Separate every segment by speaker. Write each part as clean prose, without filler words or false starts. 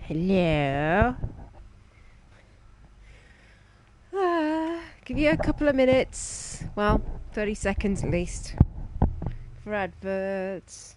Speaker 1: Hello. Give you a couple of minutes. Well, 30 seconds at least. For adverts.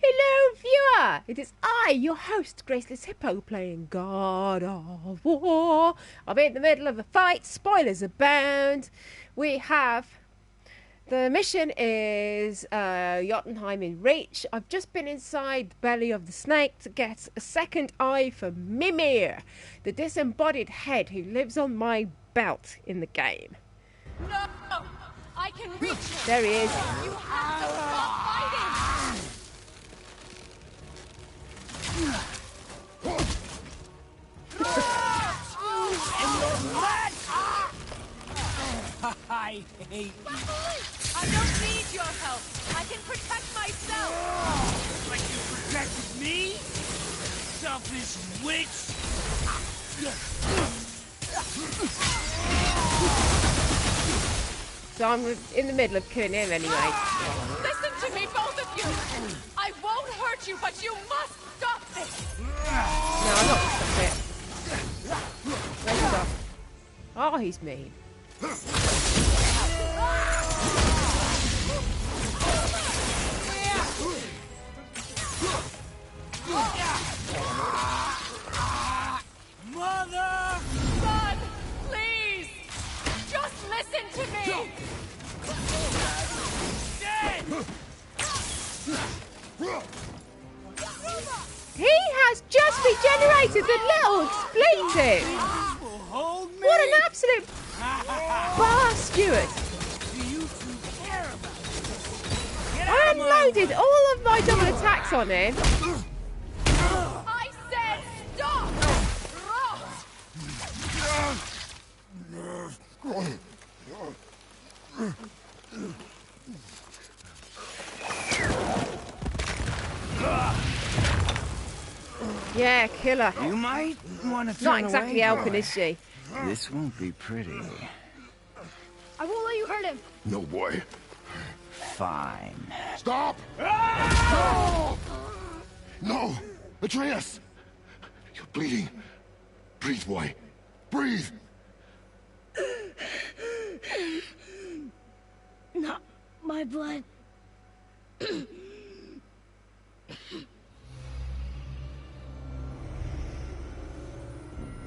Speaker 1: Hello, viewer! It is I, your host, Graceless Hippo, playing God of War. I'm in the middle of a fight. Spoilers abound. We have... The mission is Jotunheim in reach. I've just been inside the belly of the snake to get a second eye for Mimir, the disembodied head who lives on my belt in the game.
Speaker 2: No! I can reach him!
Speaker 1: There he is.
Speaker 2: You have to stop fighting!
Speaker 3: I hate you.
Speaker 2: I don't need your help. I can protect myself.
Speaker 3: Like you protected me? Selfish witch!
Speaker 1: So I'm in the middle of killing him anyway.
Speaker 2: Listen to me, both of you. I won't hurt you, but you must stop this.
Speaker 1: No, I'm not going to stop it. Where's he gone? Oh, he's mean.
Speaker 3: Mother!
Speaker 2: Son, please! Just listen to me!
Speaker 3: Dead!
Speaker 1: He has just regenerated the little expletive!
Speaker 3: Hold me!
Speaker 1: What an absolute bar steward!
Speaker 3: Do you two care about it? Get
Speaker 1: I
Speaker 3: out of my
Speaker 1: unloaded
Speaker 3: way.
Speaker 1: all of my double attacks on him.
Speaker 2: I said stop!
Speaker 1: Yeah, killer.
Speaker 4: You might want to turn
Speaker 1: Not exactly
Speaker 4: away,
Speaker 1: helping,
Speaker 4: boy.
Speaker 1: is she?
Speaker 4: This won't be pretty.
Speaker 2: I won't let you hurt him.
Speaker 5: No, boy.
Speaker 4: Fine.
Speaker 5: Stop! No! No! Atreus! You're bleeding. Breathe, boy. Breathe!
Speaker 6: Not my blood.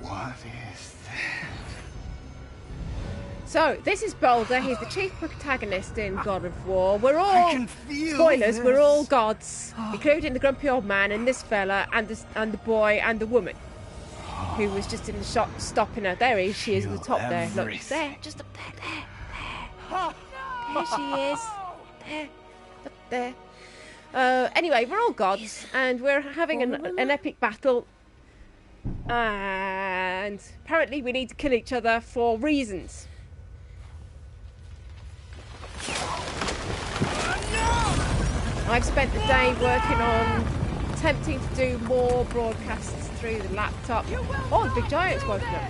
Speaker 4: What is that?
Speaker 1: So, this is Boulder. He's the chief protagonist in God of War. We're all...
Speaker 4: I can feel
Speaker 1: Spoilers,
Speaker 4: this.
Speaker 1: we're all gods, including the grumpy old man and this fella and the boy and the woman who was just in the shop stopping her. There she is at the top there. Look, there, just up there, there. There she is. There, up there. Anyway, we're all gods and we're having an epic battle. And apparently we need to kill each other for reasons. I've spent the day working on attempting to do more broadcasts through the laptop. Oh, the big giant's woken up.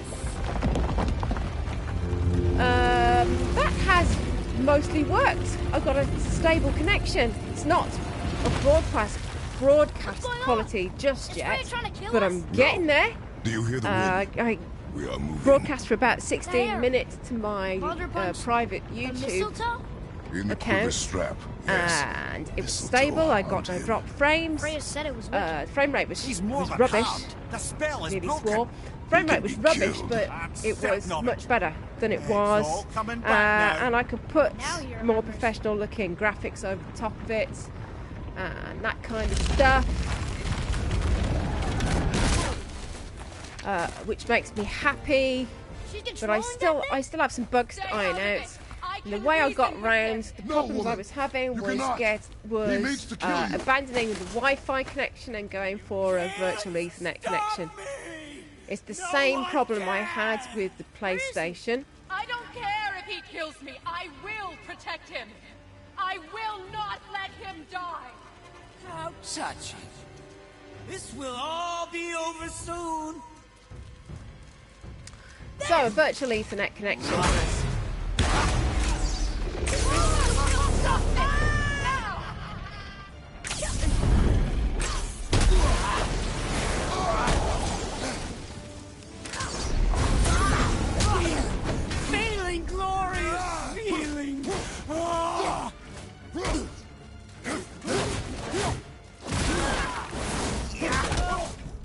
Speaker 1: That has mostly worked. I've got a stable connection. It's not a broadcast quality just yet, but I'm getting there.
Speaker 5: Do you hear the wind?
Speaker 1: I
Speaker 5: We are moving.
Speaker 1: broadcast for about 16 minutes to my private YouTube
Speaker 5: In the
Speaker 1: account.
Speaker 5: quiver strap. Yes.
Speaker 1: And it was
Speaker 5: Mistletoe
Speaker 1: stable. I got no
Speaker 5: haunted.
Speaker 1: drop frames.
Speaker 6: Freya said it was wicked.
Speaker 1: Frame rate was
Speaker 3: more than
Speaker 1: rubbish.
Speaker 3: harmed. The spell is
Speaker 1: Nearly
Speaker 3: broken.
Speaker 1: swore. Frame rate was
Speaker 5: be
Speaker 1: rubbish,
Speaker 5: killed.
Speaker 1: but
Speaker 3: I'm
Speaker 1: it was
Speaker 3: certain of
Speaker 1: much
Speaker 3: it.
Speaker 1: better than it
Speaker 3: It's
Speaker 1: was.
Speaker 3: all coming back now.
Speaker 1: And I could put
Speaker 6: Now you're
Speaker 1: more
Speaker 6: remembering.
Speaker 1: professional looking graphics over the top of it. And that kind of stuff. Which makes me happy. But I still have some bugs to iron out. And the way I got around the
Speaker 5: No,
Speaker 1: problems I
Speaker 5: woman.
Speaker 1: was having
Speaker 5: You
Speaker 1: was
Speaker 5: cannot. He means to kill you.
Speaker 1: abandoning the Wi-Fi connection and going for a virtual Ethernet connection. It's the same problem I had with the PlayStation.
Speaker 2: I don't care if he kills me. I will protect him. I will not let him die.
Speaker 3: How touching. This will all be over soon.
Speaker 1: So, a virtual Ethernet connection has...
Speaker 2: Stop it! Now!
Speaker 3: Feeling glorious feeling. Oh,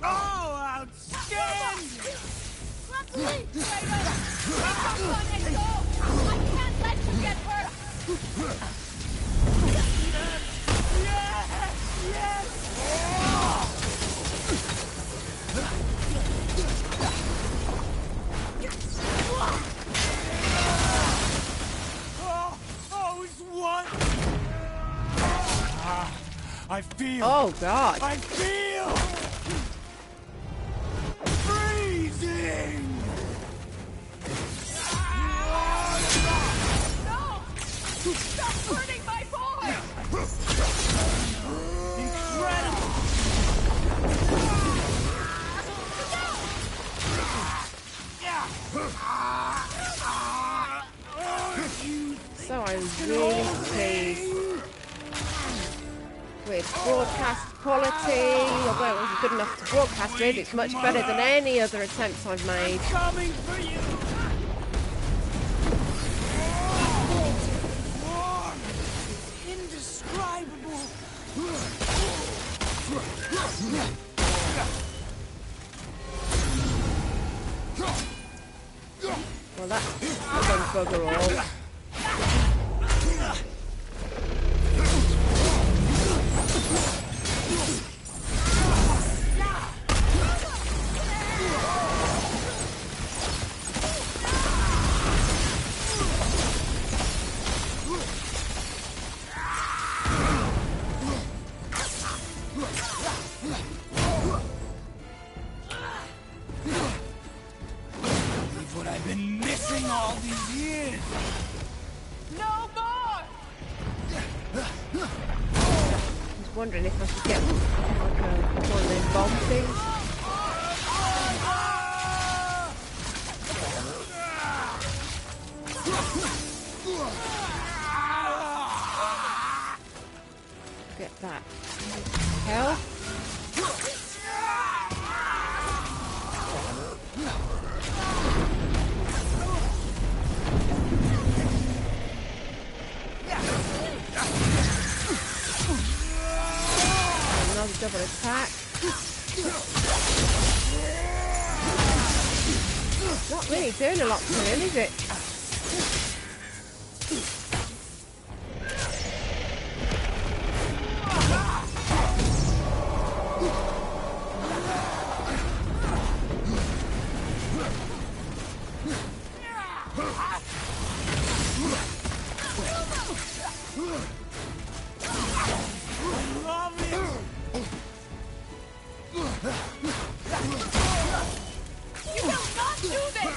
Speaker 3: outstanding!
Speaker 2: I can't let you get hurt!
Speaker 3: Oh, it's one. I feel.
Speaker 1: Oh, God.
Speaker 3: I feel. Freezing.
Speaker 2: No! Stop hurting my boy!
Speaker 3: Incredible.
Speaker 1: So I was really pleased with broadcast quality. Although it wasn't good enough to broadcast with, it's much better than any other attempts I've made.
Speaker 3: Coming for you. Indescribable.
Speaker 1: Well, that's done bugger all.
Speaker 3: Believe what I've been missing all these years.
Speaker 2: No more!
Speaker 1: I was wondering if I should get like one of those bomb things. Get that. Hell. Another double attack. Not really doing a lot to him, is it?
Speaker 2: You will not do this!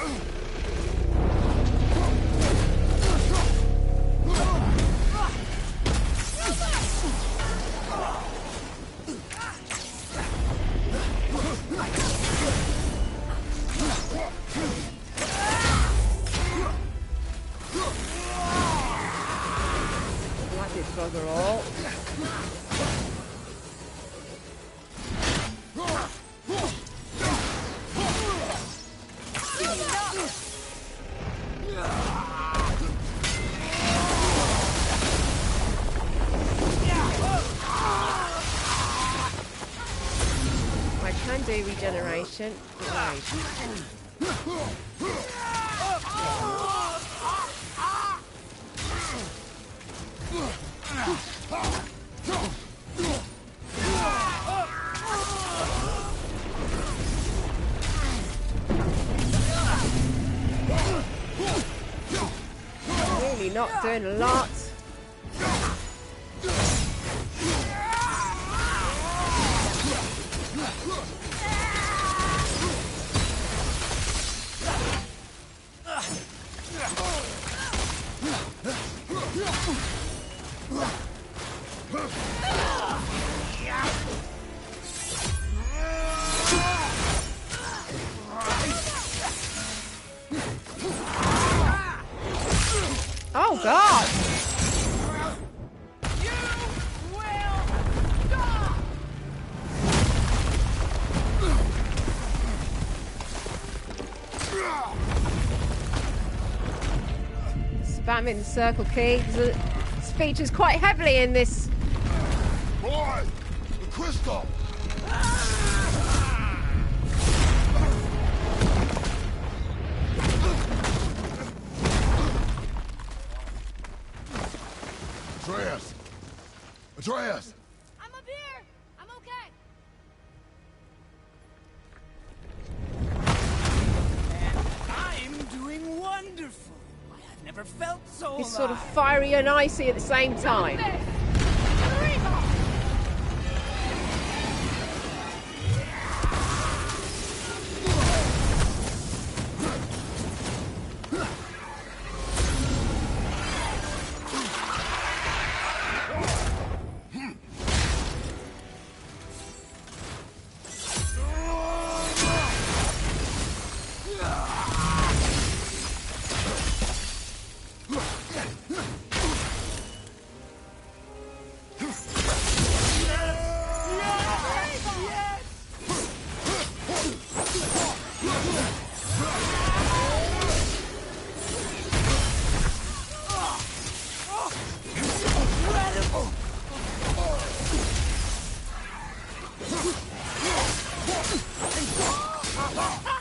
Speaker 1: Like this bugger all. I can do regeneration. Right. Really not doing a lot. spamming the circle key. It features quite heavily in this.
Speaker 5: Boy, the crystal. Atreus!
Speaker 6: I'm up here! I'm okay!
Speaker 3: I'm doing wonderful. I have never felt so
Speaker 1: It's
Speaker 3: alive.
Speaker 1: sort of fiery and icy at the same time.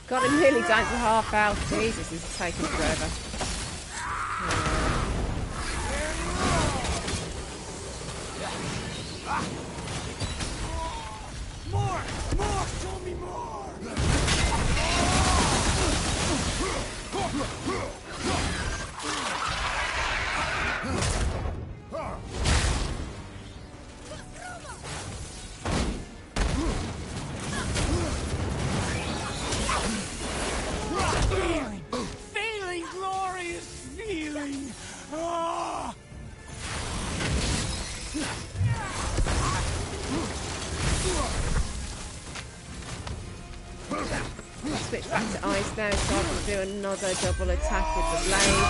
Speaker 1: God, I'm nearly down to half health. Jesus, this is taking forever.
Speaker 3: More! Show me more! Feeling glorious feeling! Ah!
Speaker 1: Switch back to ice now so I can do another double attack with the blade.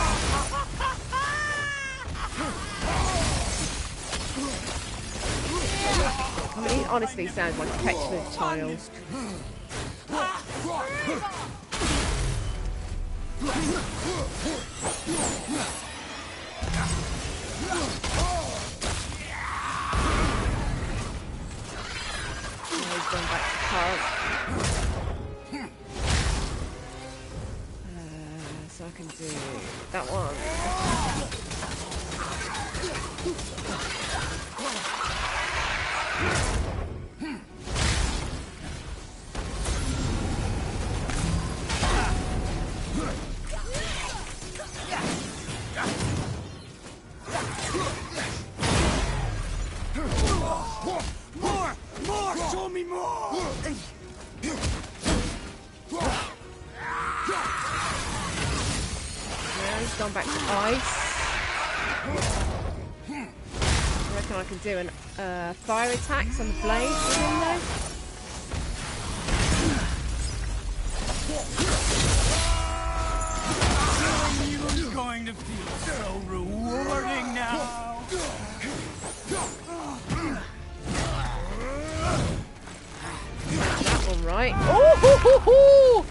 Speaker 1: I mean, he honestly sounds like a petulant child. Now he's gone back to Carl. So I can do that one.
Speaker 3: More! Show me more!
Speaker 1: Now he's gone back to ice. I reckon I can do an fire attacks on the blade with him there.
Speaker 3: You're going to feel so rewarding now.
Speaker 1: That one right. Oh, hoo, hoo, hoo.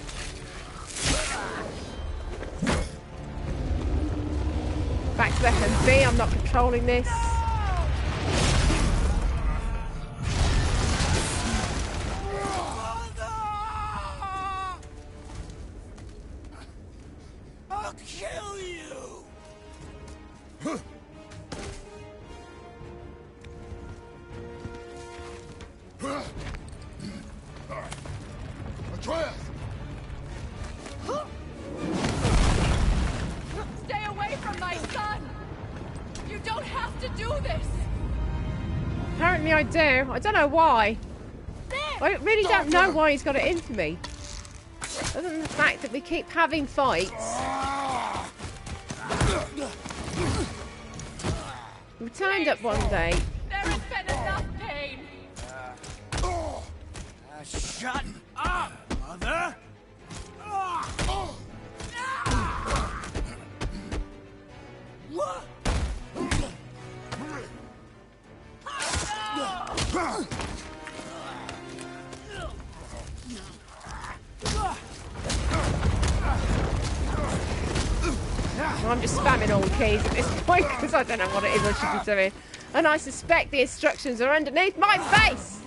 Speaker 1: Back to FMV, I'm not controlling this.
Speaker 3: I'll kill you!
Speaker 5: Atreus!
Speaker 2: Stay away from my son! You don't have to do this!
Speaker 1: Apparently I do. I don't know why. I really don't know why he's got it in for me. Other than the fact that we keep having fights. We turned up one day.
Speaker 2: There has been enough pain!
Speaker 3: Shut up, mother! What?
Speaker 1: I'm just spamming all keys at this point because I don't know what it is I should be doing. And I suspect the instructions are underneath my face!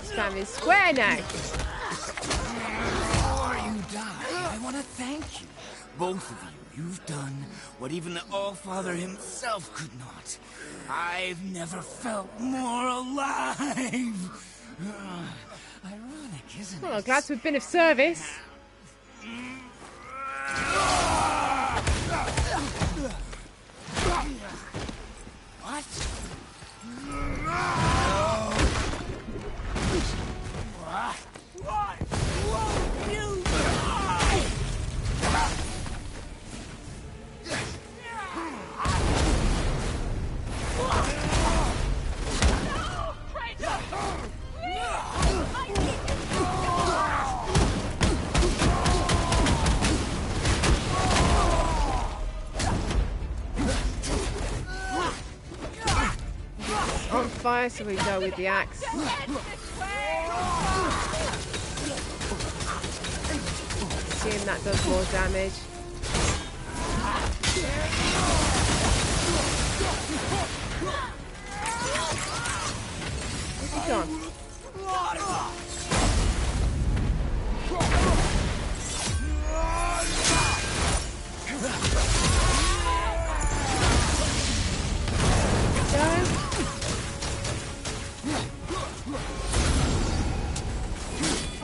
Speaker 1: Spamming square now.
Speaker 3: Before you die, I want to thank you. Both of you. You've done what even the All-Father himself could not. I've never felt more alive. Ironic, isn't it?
Speaker 1: Well, I'm glad to have been of service.
Speaker 3: What? What? Won't you die?
Speaker 2: No! Kratos! Please! I need
Speaker 1: On fire, so we go with the axe. Assume that does more damage. Where's he gone?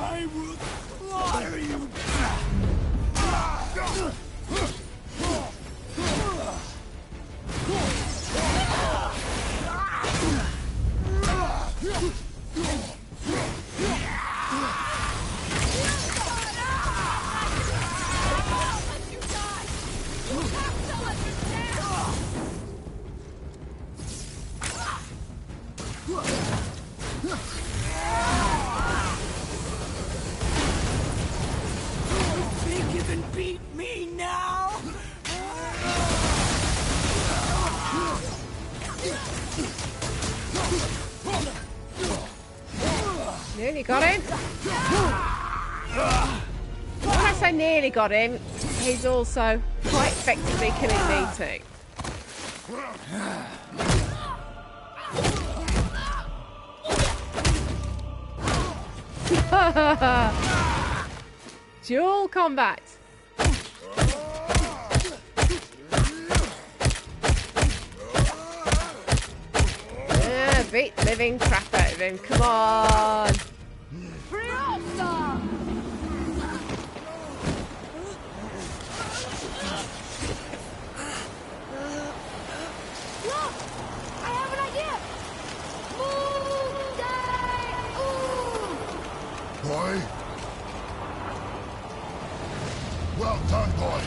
Speaker 3: I will slaughter you. Think you can beat me now?
Speaker 1: Nearly got him. When I say nearly got him, he's also quite effectively killing me too. Dual combat. Yeah, beat the living crap out of him. Come on.
Speaker 6: Look! I have an idea! Moon Day! Ooh!
Speaker 5: Boy? Well done, boy.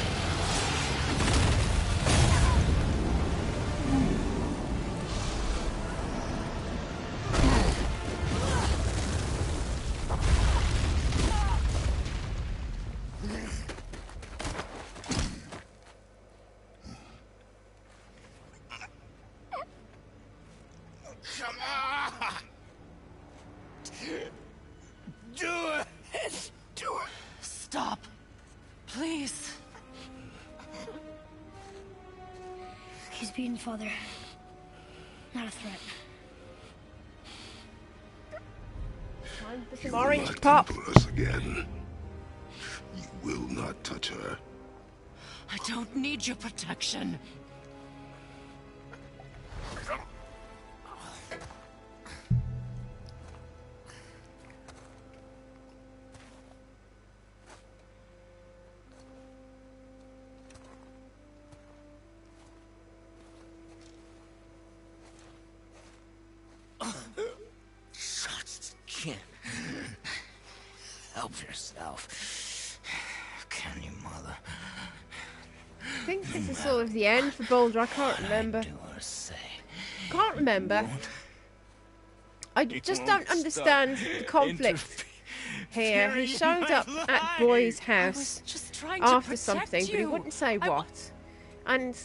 Speaker 3: Come on! Do it! Do it!
Speaker 2: Stop. Please.
Speaker 6: He's beaten Father. Not a threat.
Speaker 1: Time for some orange
Speaker 7: Not
Speaker 1: pop.
Speaker 7: temper us again. You will not touch her.
Speaker 2: I don't need your protection.
Speaker 3: Shots again. help yourself. Can you, Mother?
Speaker 1: I think this is sort of the end for Boulder. I can't remember.
Speaker 3: I do want to say.
Speaker 1: Can't remember. I just don't understand the conflict here. He showed up at Boy's house
Speaker 2: Just trying to
Speaker 1: after
Speaker 2: protect
Speaker 1: something, but he
Speaker 2: you.
Speaker 1: wouldn't say what. And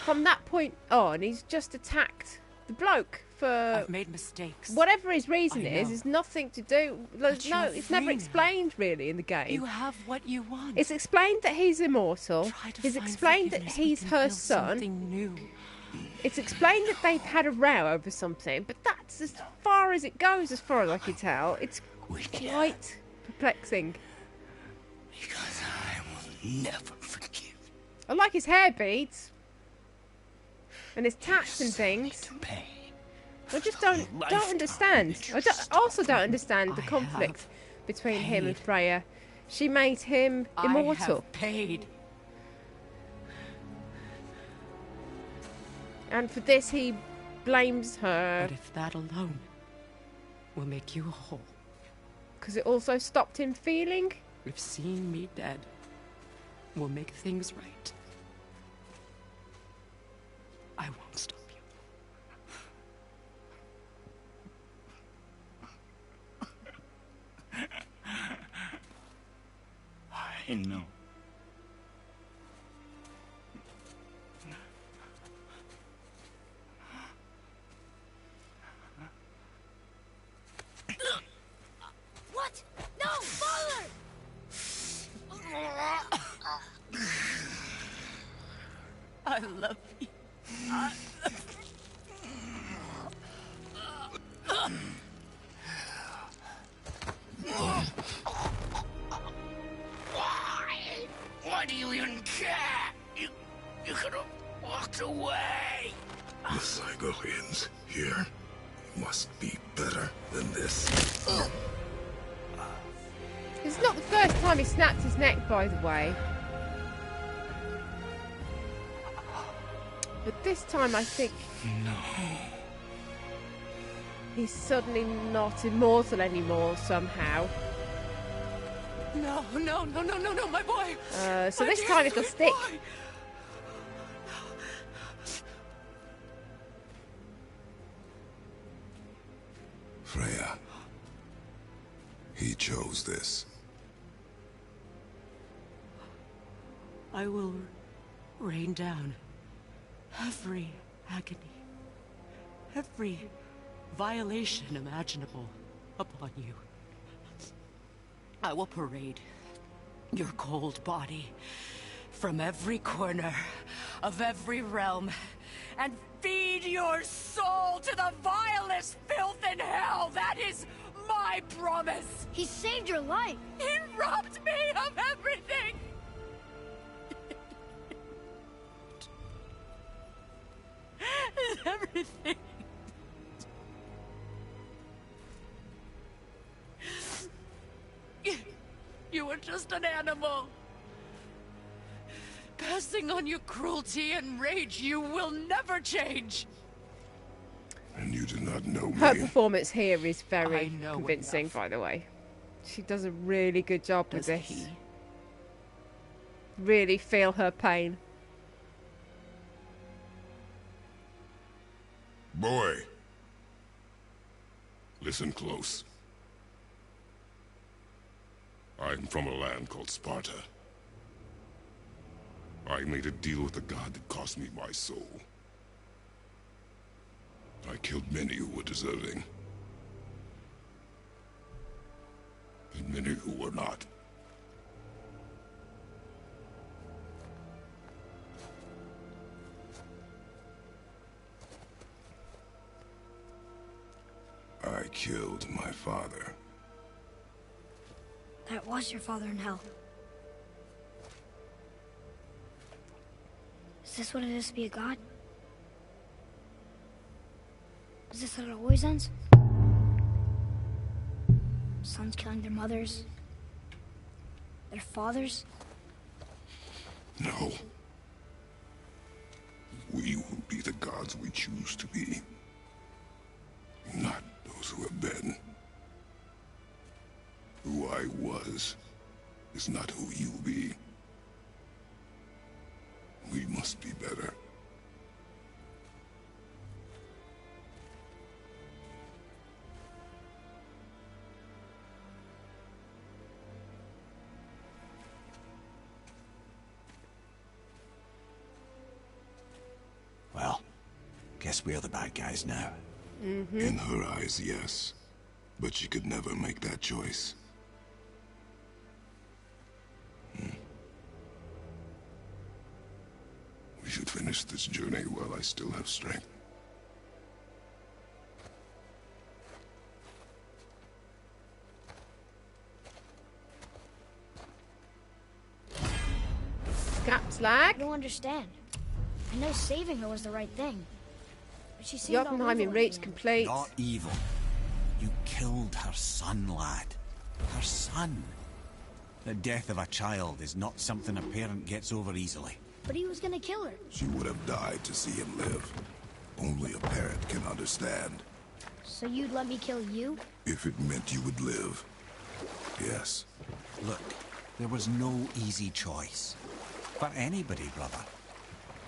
Speaker 1: from that point on, he's just attacked the bloke for
Speaker 2: I've made mistakes.
Speaker 1: whatever his reason
Speaker 2: I
Speaker 1: is.
Speaker 2: know.
Speaker 1: It's nothing to do.
Speaker 2: But
Speaker 1: No,
Speaker 2: you're
Speaker 1: it's never
Speaker 2: free now.
Speaker 1: explained really in the game.
Speaker 2: You have what you want.
Speaker 1: It's explained that he's immortal.
Speaker 2: Try to
Speaker 1: It's
Speaker 2: find
Speaker 1: explained that
Speaker 2: forgiveness. We
Speaker 1: he's
Speaker 2: can
Speaker 1: her
Speaker 2: build
Speaker 1: son.
Speaker 2: Something new.
Speaker 1: It's explained that they've had a row over something, but that's as far as it goes, as far as I can tell. It's quite perplexing.
Speaker 3: Because I will never forgive.
Speaker 1: I like his hair beads and his tats and things.
Speaker 3: To pay.
Speaker 1: I just don't understand. Also don't understand the
Speaker 2: I
Speaker 1: conflict
Speaker 2: have
Speaker 1: between him and
Speaker 2: paid.
Speaker 1: Freya. She made him immortal,
Speaker 2: I have paid.
Speaker 1: and for this he blames her
Speaker 2: But if that alone will make you whole,
Speaker 1: because it also stopped him feeling.
Speaker 2: if seeing me dead will make things right, I won't stop you.
Speaker 3: I know.
Speaker 6: What? No, Father!
Speaker 2: I love you.
Speaker 3: Why do you even care? You could have walked away.
Speaker 7: The Cygolians here must be better than this.
Speaker 1: It's not the first time he snapped his neck, by the way. But this time I think he's suddenly not immortal anymore somehow.
Speaker 2: No, my boy.
Speaker 1: So
Speaker 2: My
Speaker 1: this
Speaker 2: dear
Speaker 1: time it'll
Speaker 2: sweet
Speaker 1: stick.
Speaker 2: boy.
Speaker 7: Freya. He chose this.
Speaker 2: I will rain down every agony, every violation imaginable upon you. I will parade your cold body from every corner of every realm and feed your soul to the vilest filth in hell. That is my promise.
Speaker 6: He saved your life.
Speaker 2: He robbed me of everything. Everything. You were just an animal. Passing on your cruelty and rage, you will never change.
Speaker 7: And you do not know
Speaker 1: Her
Speaker 7: me.
Speaker 1: performance here is very
Speaker 2: I know
Speaker 1: convincing,
Speaker 2: enough.
Speaker 1: by the way. She does a really good job with
Speaker 2: Does
Speaker 1: this.
Speaker 2: he?
Speaker 1: Really feel her pain.
Speaker 7: Boy. Listen close. I'm from a land called Sparta. I made a deal with the god that cost me my soul. I killed many who were deserving. And many who were not. I killed my father.
Speaker 6: That was your father in hell. Is this what it is to be a god? Is this how it always ends? Sons killing their mothers? Their fathers?
Speaker 7: No. We will be the gods we choose to be. Not those who have been. Who I was. is not who you be. We must be better.
Speaker 8: Well, guess we're the bad guys now.
Speaker 7: In her eyes, yes. But she could never make that choice. We should finish this journey while I still have strength.
Speaker 1: Caps
Speaker 6: I
Speaker 1: lag.
Speaker 6: don't understand. I know saving her was the right thing. But she seemed all
Speaker 1: Jotunheim in
Speaker 6: evil at
Speaker 1: rage
Speaker 6: the end.
Speaker 1: complete.
Speaker 8: Not evil. You killed her son, lad. Her son. The death of a child is not something a parent gets over easily.
Speaker 6: But he was gonna kill her.
Speaker 7: She would have died to see him live. Only a parent can understand.
Speaker 6: So you'd let me kill you?
Speaker 7: If it meant you would live. Yes.
Speaker 8: Look, there was no easy choice. For anybody, brother.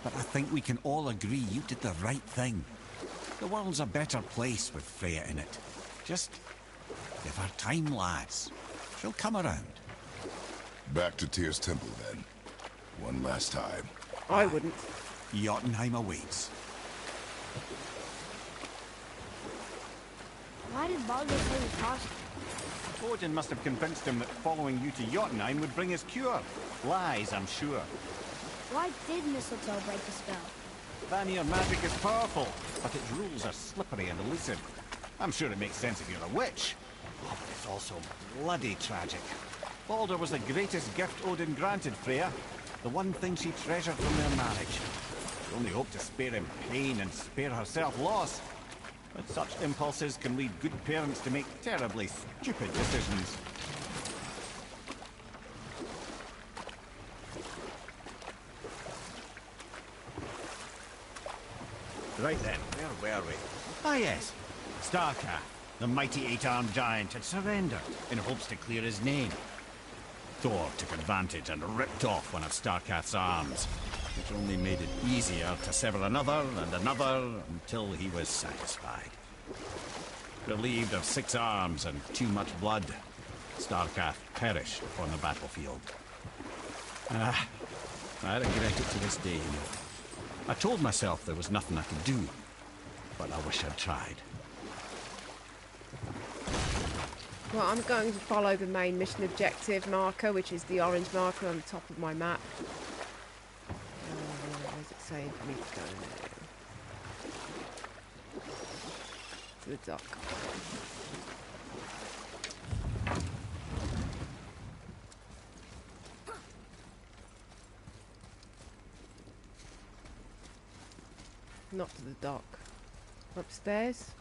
Speaker 8: But I think we can all agree you did the right thing. The world's a better place with Freya in it. Just give her time, lads. She'll come around.
Speaker 7: Back to Tyr's temple, then. One last time.
Speaker 1: I wouldn't.
Speaker 8: Jotunheim awaits.
Speaker 6: Why did Baldur say the cost?
Speaker 9: Odin must have convinced him that following you to Jotunheim would bring his cure. Lies, I'm sure.
Speaker 6: Why did mistletoe break the spell?
Speaker 9: Vanir magic is powerful, but its rules are slippery and elusive. I'm sure it makes sense if you're a witch. Oh, but it's also bloody tragic. Baldur was the greatest gift Odin granted Freya. The one thing she treasured from their marriage. She only hoped to spare him pain and spare herself loss. But such impulses can lead good parents to make terribly stupid decisions. Right then, where were we? Ah yes, Starkath, the mighty eight-armed giant, had surrendered in hopes to clear his name. Thor took advantage and ripped off one of Starkath's arms, which only made it easier to sever another and another until he was satisfied. Relieved of 6 arms and too much blood, Starkath perished upon the battlefield. I regret it to this day, you know. I told myself there was nothing I could do, but I wish I'd tried.
Speaker 1: Well, I'm going to follow the main mission objective marker, which is the orange marker on the top of my map. Where's it saying for me to go now? To the dock. Not to the dock. Upstairs.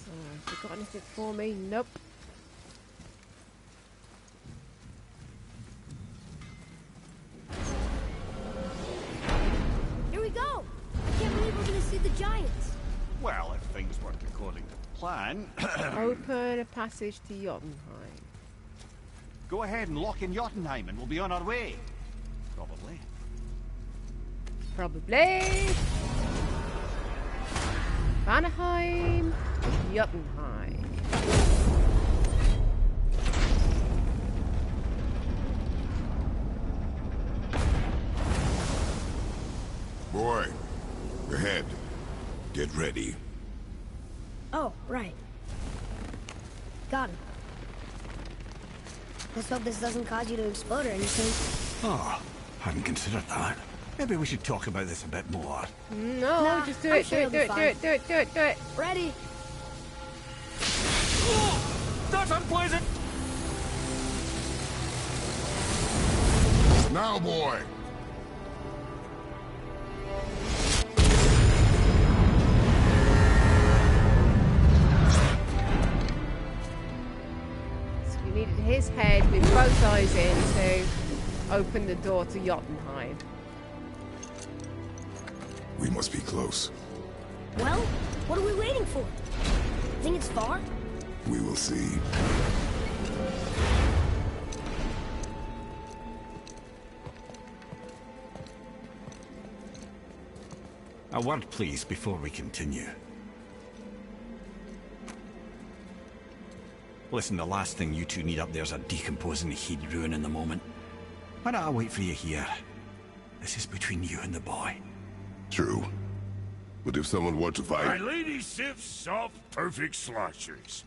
Speaker 1: So, have you got anything for me? Nope.
Speaker 6: Here we go! I can't believe we're gonna see the giants.
Speaker 9: Well, if things work according to plan,
Speaker 1: Open a passage to Jotunheim.
Speaker 9: go ahead and lock in Jotunheim and we'll be on our way. Probably.
Speaker 1: Probably. Vanaheim, Jotunheim.
Speaker 7: Boy, ahead. Get ready.
Speaker 6: Oh, right. Got him. Let's hope this doesn't cause you to explode or anything.
Speaker 8: Oh, hadn't considered that. Maybe we should talk about this a bit more.
Speaker 1: No,
Speaker 6: Nah,
Speaker 1: just do
Speaker 6: I'm
Speaker 1: it,
Speaker 6: sure
Speaker 1: do
Speaker 6: it'll
Speaker 1: it,
Speaker 6: be
Speaker 1: do it, do it, do it, do it, do it.
Speaker 6: Ready?
Speaker 9: That's unpleasant!
Speaker 7: Now, boy!
Speaker 1: needed his head with both eyes in to open the door to Jotunheim.
Speaker 7: We must be close.
Speaker 6: Well, what are we waiting for? Think it's far?
Speaker 7: We will see.
Speaker 8: A word, please, before we continue. Listen, the last thing you two need up there's a decomposing heat ruining the moment. Why don't I wait for you here? This is between you and the boy.
Speaker 7: True. But if someone were to
Speaker 10: My
Speaker 7: fight...
Speaker 10: lady Sif's soft, perfect sloshers.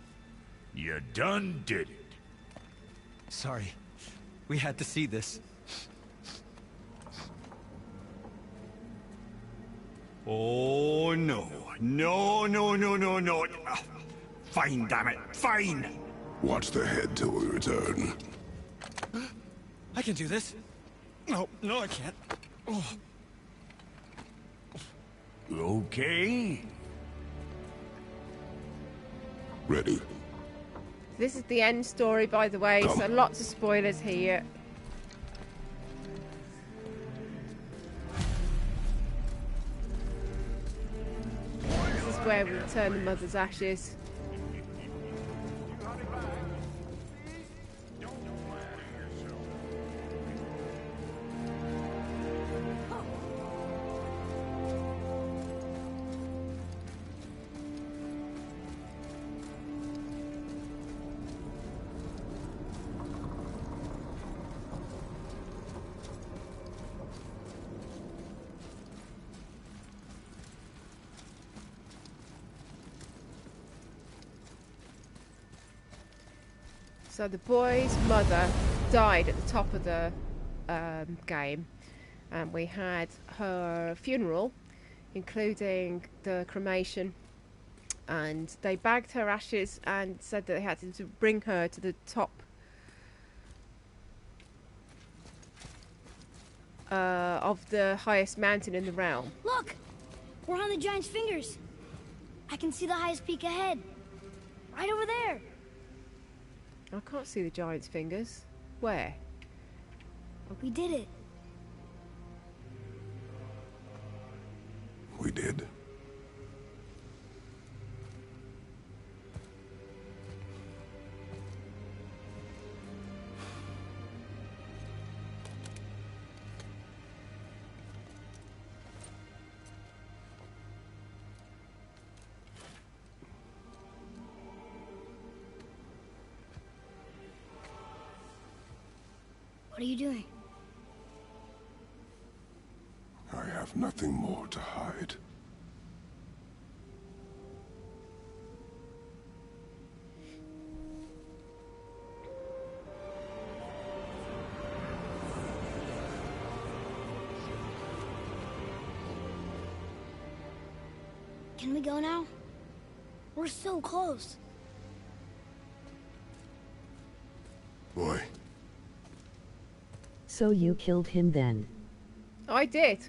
Speaker 10: You done did it.
Speaker 11: Sorry. We had to see this.
Speaker 8: Oh, no. No, no, no, no, no. Fine, damn it. Fine!
Speaker 7: Watch the head till we return.
Speaker 11: I can do this. No, no, I can't. Oh.
Speaker 10: Okay.
Speaker 7: Ready.
Speaker 1: This is the end story, by the way, so lots of spoilers here. This is where we return the mother's ashes. So the boy's mother died at the top of the game, and we had her funeral, including the cremation, and they bagged her ashes and said that they had to bring her to the top of the highest mountain in the realm.
Speaker 6: Look! We're on the giant's fingers. I can see the highest peak ahead. Right over there.
Speaker 1: I can't see the giant's fingers. Where?
Speaker 6: We did it.
Speaker 7: We did.
Speaker 6: What are you doing?
Speaker 7: I have nothing more to hide.
Speaker 6: Can we go now? We're so close.
Speaker 7: Boy.
Speaker 12: So you killed him then?
Speaker 1: I did.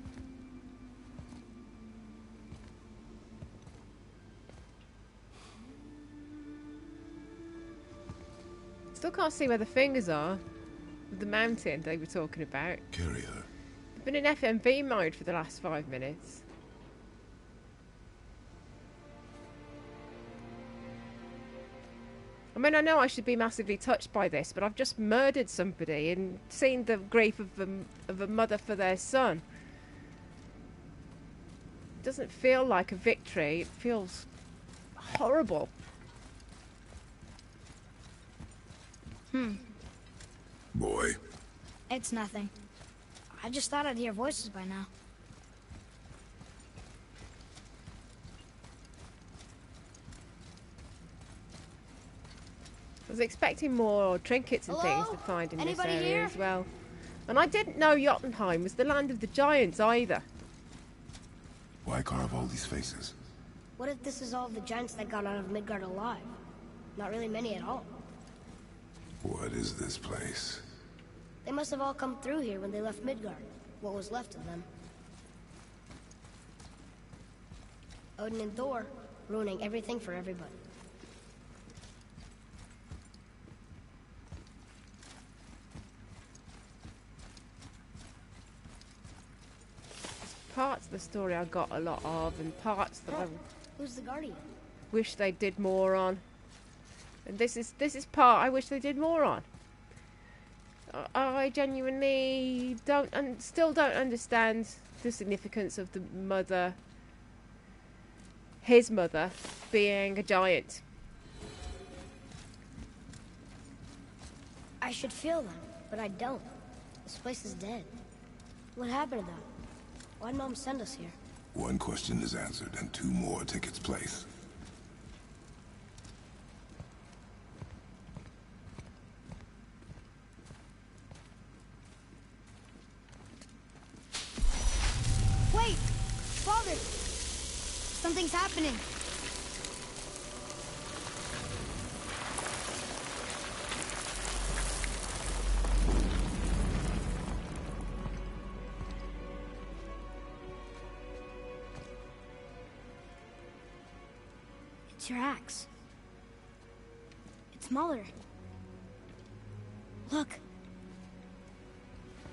Speaker 1: Still can't see where the fingers are. The mountain they were talking about.
Speaker 7: Carry her.
Speaker 1: I've been in FMV mode for the last 5 minutes. I mean, I know I should be massively touched by this, but I've just murdered somebody and seen the grief of a mother for their son. It doesn't feel like a victory. It feels horrible.
Speaker 7: Boy.
Speaker 6: It's nothing. I just thought I'd hear voices by now.
Speaker 1: I was expecting more trinkets and things to find in
Speaker 6: Anybody
Speaker 1: this area
Speaker 6: here?
Speaker 1: as well. And I didn't know Jotunheim was the land of the giants either.
Speaker 7: Why carve all these faces?
Speaker 6: What if this is all the giants that got out of Midgard alive? Not really many at all.
Speaker 7: What is this place?
Speaker 6: They must have all come through here when they left Midgard. What was left of them. Odin and Thor, ruining everything for everybody.
Speaker 1: parts of the story I got a lot of, and parts that I
Speaker 6: Who's the guardian?
Speaker 1: wish they did more on. And this is part I wish they did more on. I genuinely don't and still don't understand the significance of the mother, his mother, being a giant.
Speaker 6: I should feel them, but I don't. This place is dead. What happened to them? Why'd Mom send us here?
Speaker 7: One question is answered, and two more take its place.
Speaker 6: Wait! Father! Something's happening. It's your axe. It's Mother. Look.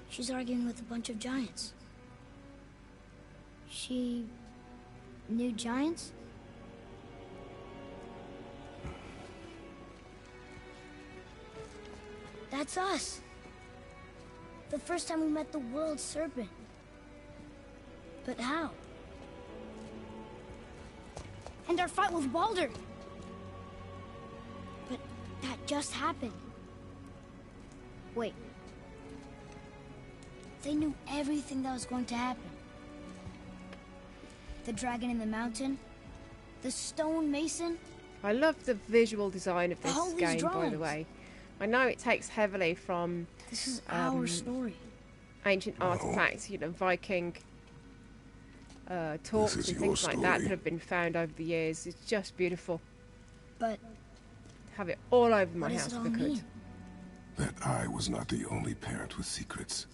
Speaker 6: She's arguing with a bunch of giants. She knew giants? That's us. The first time we met the world serpent. But how? And our fight with Baldur. But that just happened. Wait. They knew everything that was going to happen. The dragon in the mountain, the stone mason.
Speaker 1: I love the visual design of this
Speaker 6: All these
Speaker 1: game, by the
Speaker 6: drawings.
Speaker 1: way. I know it takes heavily from
Speaker 6: This is our story.
Speaker 1: ancient artifacts, you know, Viking talks
Speaker 7: This is
Speaker 1: and
Speaker 7: your
Speaker 1: things like that
Speaker 7: story.
Speaker 1: that have been found over the years. It's just beautiful.
Speaker 6: But
Speaker 1: Have it all over my
Speaker 6: what does
Speaker 1: house
Speaker 6: it
Speaker 1: if
Speaker 6: all
Speaker 1: I could.
Speaker 6: mean?
Speaker 7: That I was not the only parent with secrets.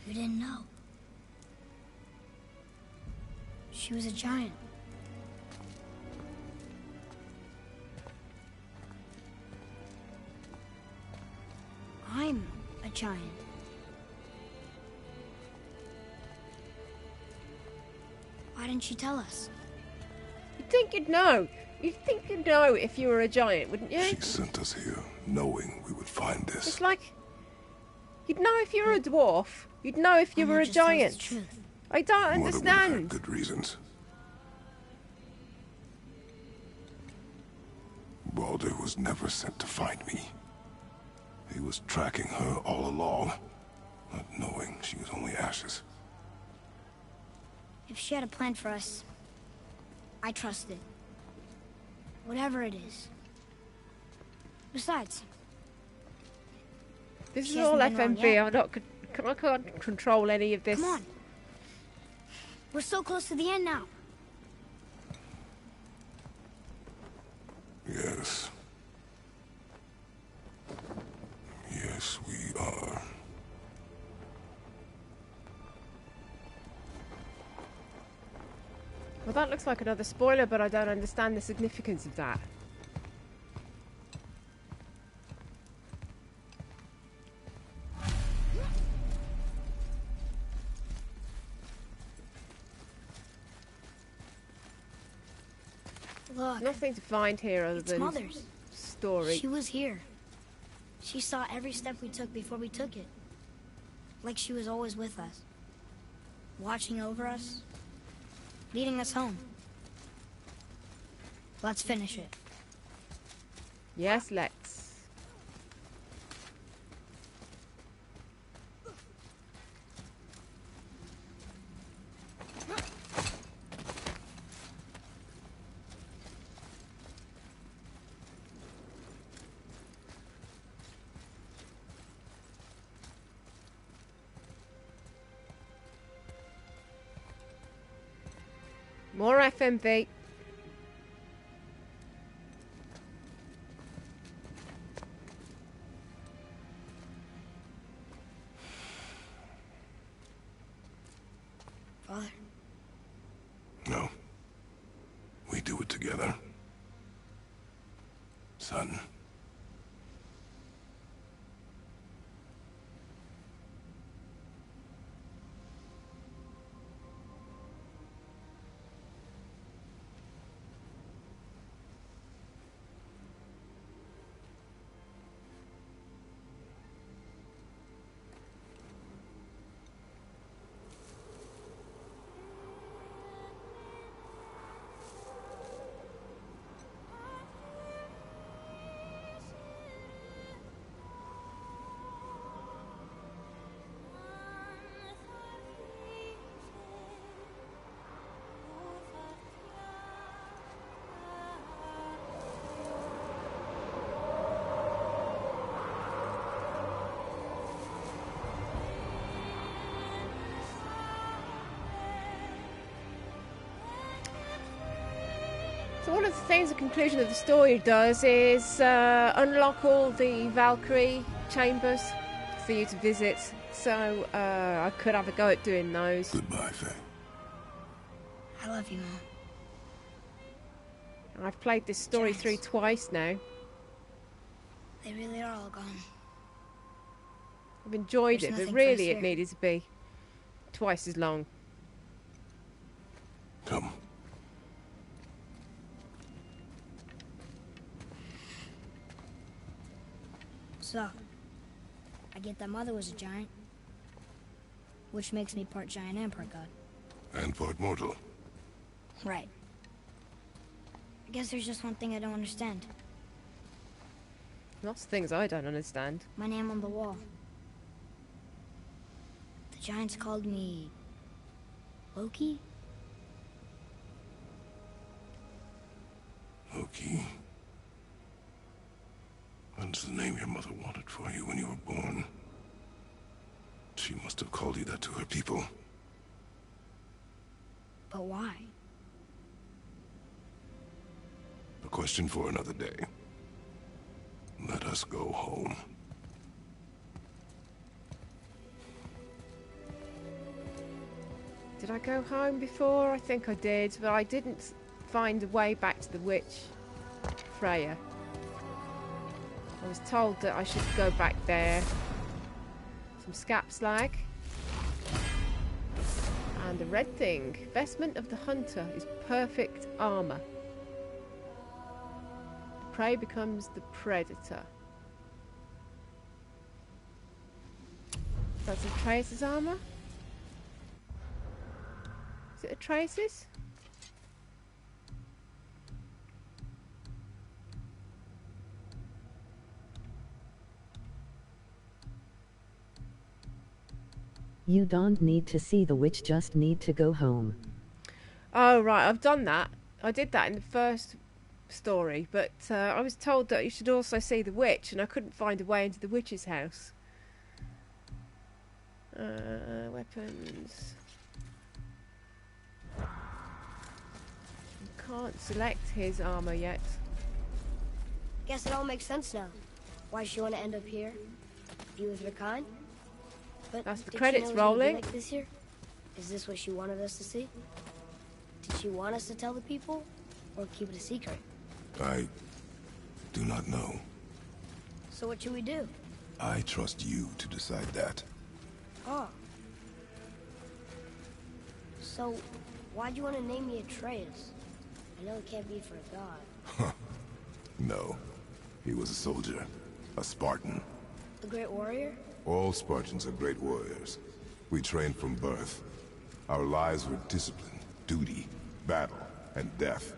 Speaker 6: You didn't know. She was a giant. I'm a giant. Why didn't she tell us?
Speaker 1: You'd think you'd know. You'd think you'd know if you were a giant, wouldn't you?
Speaker 7: She sent us here, knowing we would find this.
Speaker 1: It's like you'd know if you were a dwarf. You'd know if you
Speaker 6: Why
Speaker 1: were
Speaker 6: not
Speaker 1: a
Speaker 6: just tell us the
Speaker 1: giant.
Speaker 6: truth?
Speaker 1: I don't
Speaker 7: Mother would have had
Speaker 1: understand.
Speaker 7: good reasons. Baldur was never sent to find me. He was tracking her all along, not knowing she was only ashes.
Speaker 6: If she had a plan for us, I trust it. Whatever it is. Besides,
Speaker 1: This is
Speaker 6: She
Speaker 1: all
Speaker 6: hasn't been wrong
Speaker 1: FMV.
Speaker 6: yet.
Speaker 1: I'm not. I can't control any of this.
Speaker 6: come on. We're so close to the end now.
Speaker 7: Yes. Yes, we are.
Speaker 1: Well, that looks like another spoiler, but I don't understand the significance of that.
Speaker 6: Look,
Speaker 1: Nothing to find here other
Speaker 6: it's
Speaker 1: than
Speaker 6: Mother's.
Speaker 1: story.
Speaker 6: She was here. She saw every step we took before we took it. Like she was always with us. Watching over us. Leading us home. Let's finish it.
Speaker 1: Yes, let's. More FMV.
Speaker 6: Father,
Speaker 7: No. We do it together. Son.
Speaker 1: So one of the things the conclusion of the story does is unlock all the Valkyrie chambers for you to visit. So I could have a go at doing those.
Speaker 7: Goodbye, Faye.
Speaker 6: I love you, Mom.
Speaker 1: I've played this story through twice now.
Speaker 6: They really are all gone.
Speaker 1: I've enjoyed
Speaker 6: There's
Speaker 1: it, but
Speaker 6: nothing
Speaker 1: really
Speaker 6: for us
Speaker 1: it
Speaker 6: here.
Speaker 1: needed to be twice as long.
Speaker 7: Come.
Speaker 6: So, I get that Mother was a giant, which makes me part giant and part god.
Speaker 7: And part mortal.
Speaker 6: Right. I guess there's just one thing I don't understand.
Speaker 1: Lots of things I don't understand.
Speaker 6: My name on the wall. The giants called me... Loki?
Speaker 7: Loki. That's the name your mother wanted for you when you were born. She must have called you that to her people.
Speaker 6: But why?
Speaker 7: A question for another day. Let us go home.
Speaker 1: Did I go home before? I think I did, but I didn't find a way back to the witch, Freya. I was told that I should go back there. Some scap slag. And the red thing. Vestment of the hunter is perfect armor. The prey becomes the predator. That's Atreus' armor? Is it Atreus'?
Speaker 12: You don't need to see the witch, just need to go home.
Speaker 1: Oh, right, I've done that. I did that in the first story, but I was told that you should also see the witch, and I couldn't find a way into the witch's house. Weapons. Can't select his armor yet.
Speaker 6: Guess it all makes sense now. Why she want to end up here? Be with her kind? But
Speaker 1: That's the
Speaker 6: did she
Speaker 1: credits
Speaker 6: know it was gonna be
Speaker 1: rolling.
Speaker 6: like this here? Is this what she wanted us to see? Did she want us to tell the people? Or keep it a secret?
Speaker 7: I do not know.
Speaker 6: So what should we do?
Speaker 7: I trust you to decide that.
Speaker 6: Oh. So, why'd you want to name me Atreus? I know it can't be for a god.
Speaker 7: No. He was a soldier. A Spartan.
Speaker 6: A great warrior?
Speaker 7: All Spartans are great warriors. We trained from birth. Our lives were discipline, duty, battle, and death.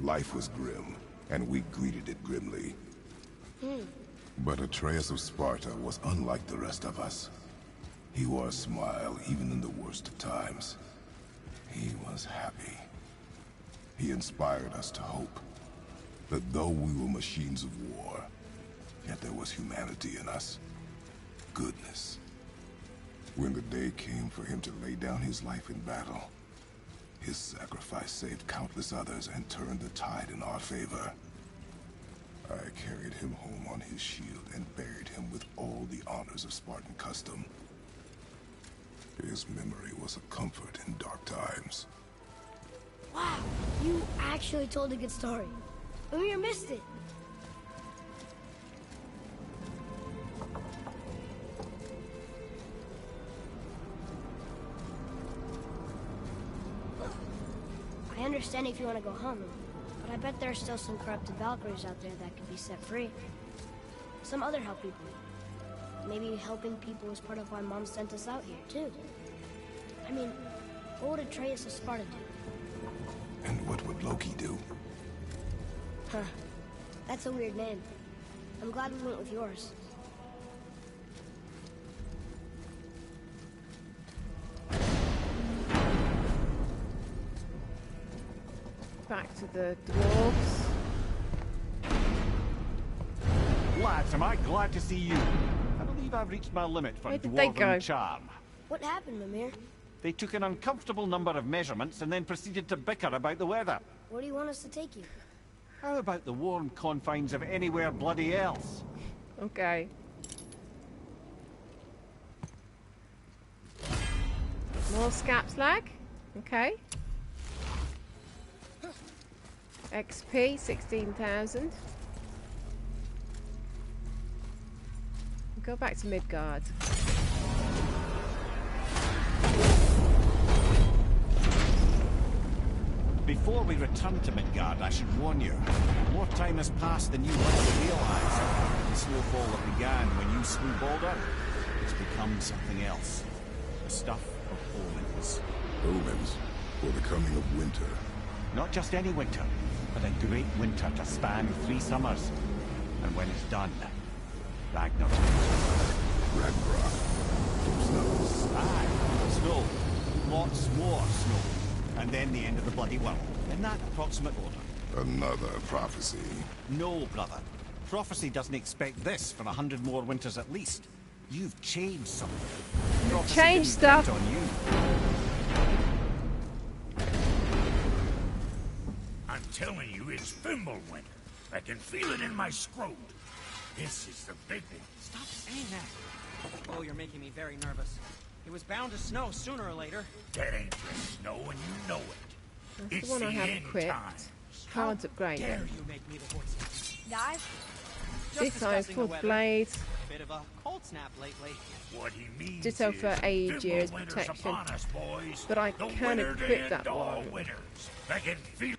Speaker 7: Life was grim, and we greeted it grimly. But Atreus of Sparta was unlike the rest of us. He wore a smile even in the worst of times. He was happy. He inspired us to hope that though we were machines of war, yet there was humanity in us. Goodness. When the day came for him to lay down his life in battle, his sacrifice saved countless others and turned the tide in our favor. I carried him home on his shield and buried him with all the honors of Spartan custom. His memory was a comfort in dark times.
Speaker 6: Wow, you actually told a good story. Amir missed it. I understand if you want to go home, but I bet there are still some corrupted Valkyries out there that could be set free. Some other help people. Maybe helping people was part of why Mom sent us out here, too. I mean, what would Atreus of Sparta do?
Speaker 7: And what would Loki do?
Speaker 6: Huh. That's a weird name. I'm glad we went with yours.
Speaker 1: Back to the dwarves.
Speaker 9: Lads, am I glad to see you? I believe I've reached my limit for
Speaker 1: Where did they go?
Speaker 9: dwarven charm.
Speaker 6: What happened, Mimir?
Speaker 9: They took an uncomfortable number of measurements and then proceeded to bicker about the weather.
Speaker 6: Where do you want us to take you?
Speaker 8: How about the warm confines of anywhere bloody else?
Speaker 1: Okay. More scap slag. Okay. XP 16,000. Go back to Midgard.
Speaker 8: Before we return to Midgard, I should warn you. More time has passed than you might realise. The snowfall that began when you slew Baldur, it's become something else. The stuff of omens.
Speaker 7: Omens for the coming of winter.
Speaker 8: Not just any winter, but a great winter to span 3 summers. And when it's done, Ragnarok.
Speaker 7: Ragnarok. From snow.
Speaker 8: Aye, snow. Lots more snow. And then the end of the bloody world. In that approximate order.
Speaker 7: Another prophecy.
Speaker 8: No, brother. Prophecy doesn't expect this for 100 more winters at least. You've changed something. Prophecy
Speaker 1: Changed
Speaker 8: didn't
Speaker 1: stuff.
Speaker 8: count on you.
Speaker 10: I'm telling you, it's Fimbulwinter. I can feel it in my scrot. This is the big one.
Speaker 11: Stop saying that. Oh, you're making me very nervous. It was bound to snow sooner or later.
Speaker 10: That ain't just snow, and you know it.
Speaker 1: That's
Speaker 10: It's
Speaker 1: the one I
Speaker 10: the
Speaker 1: haven't
Speaker 10: end
Speaker 1: equipped.
Speaker 10: times.
Speaker 1: Can't upgrade
Speaker 11: Dare
Speaker 1: it.
Speaker 11: you make me the voice?
Speaker 6: Guys?
Speaker 11: Just
Speaker 1: This time
Speaker 11: discussing the
Speaker 1: full
Speaker 11: weather.
Speaker 1: blades.
Speaker 11: Bit of a cold snap lately.
Speaker 10: What he means
Speaker 1: Ditto
Speaker 10: is
Speaker 1: for age years
Speaker 10: Fimbulwinter's
Speaker 1: protection.
Speaker 10: upon us, boys.
Speaker 1: But I
Speaker 10: The
Speaker 1: can
Speaker 10: winter to
Speaker 1: equip
Speaker 10: end
Speaker 1: that
Speaker 10: all
Speaker 1: one.
Speaker 10: winters. I can feel.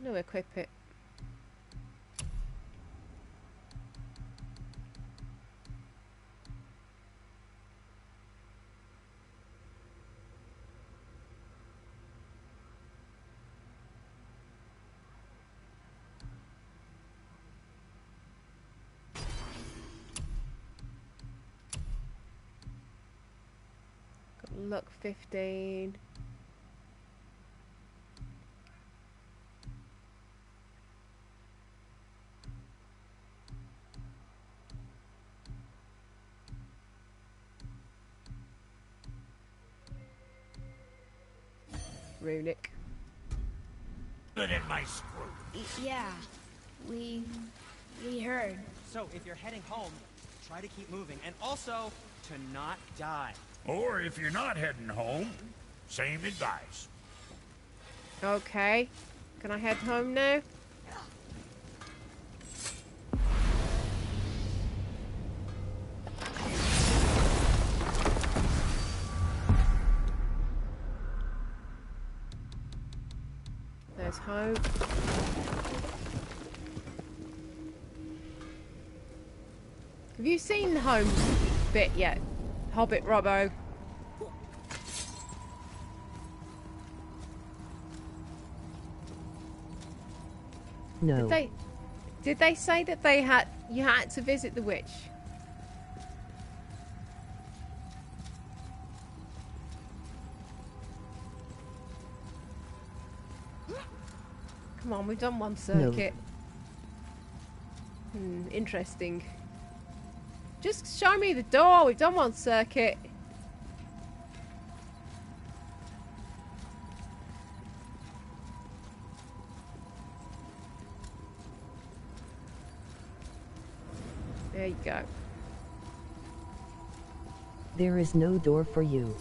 Speaker 1: Gonna equip it. Got luck 15. Runic.
Speaker 10: It in my screw.
Speaker 6: Yeah. We heard.
Speaker 11: So, if you're heading home, try to keep moving. And also, to not die.
Speaker 10: Or if you're not heading home, same advice.
Speaker 1: Okay. Can I head home now? There's hope. Have you seen the home bit yet? Hobbit Robbo.
Speaker 12: No.
Speaker 1: Did they say that you had to visit the witch? Come on, we've done one circuit. Interesting. Just show me the door. We've done one circuit. There you go.
Speaker 12: There is no door for you.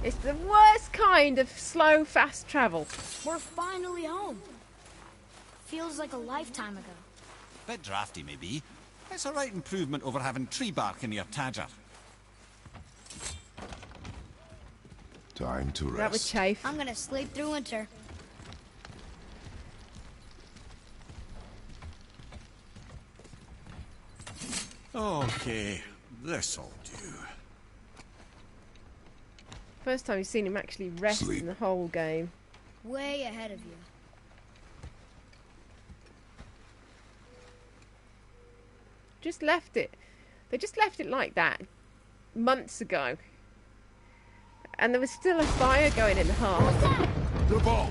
Speaker 1: It's the worst kind of slow, fast travel.
Speaker 6: We're finally home. Feels like a lifetime ago.
Speaker 8: Bit drafty, maybe. It's a right improvement over having tree bark in your tadger.
Speaker 7: Time to rest.
Speaker 1: That was chafe.
Speaker 6: I'm gonna sleep through winter.
Speaker 8: Okay, this'll do.
Speaker 1: First time you've seen him actually rest
Speaker 7: Sleep.
Speaker 1: in the whole game.
Speaker 6: Way ahead of you.
Speaker 1: Just left it. They just left it like that months ago. And there was still a fire going in the hearth.
Speaker 7: The ball.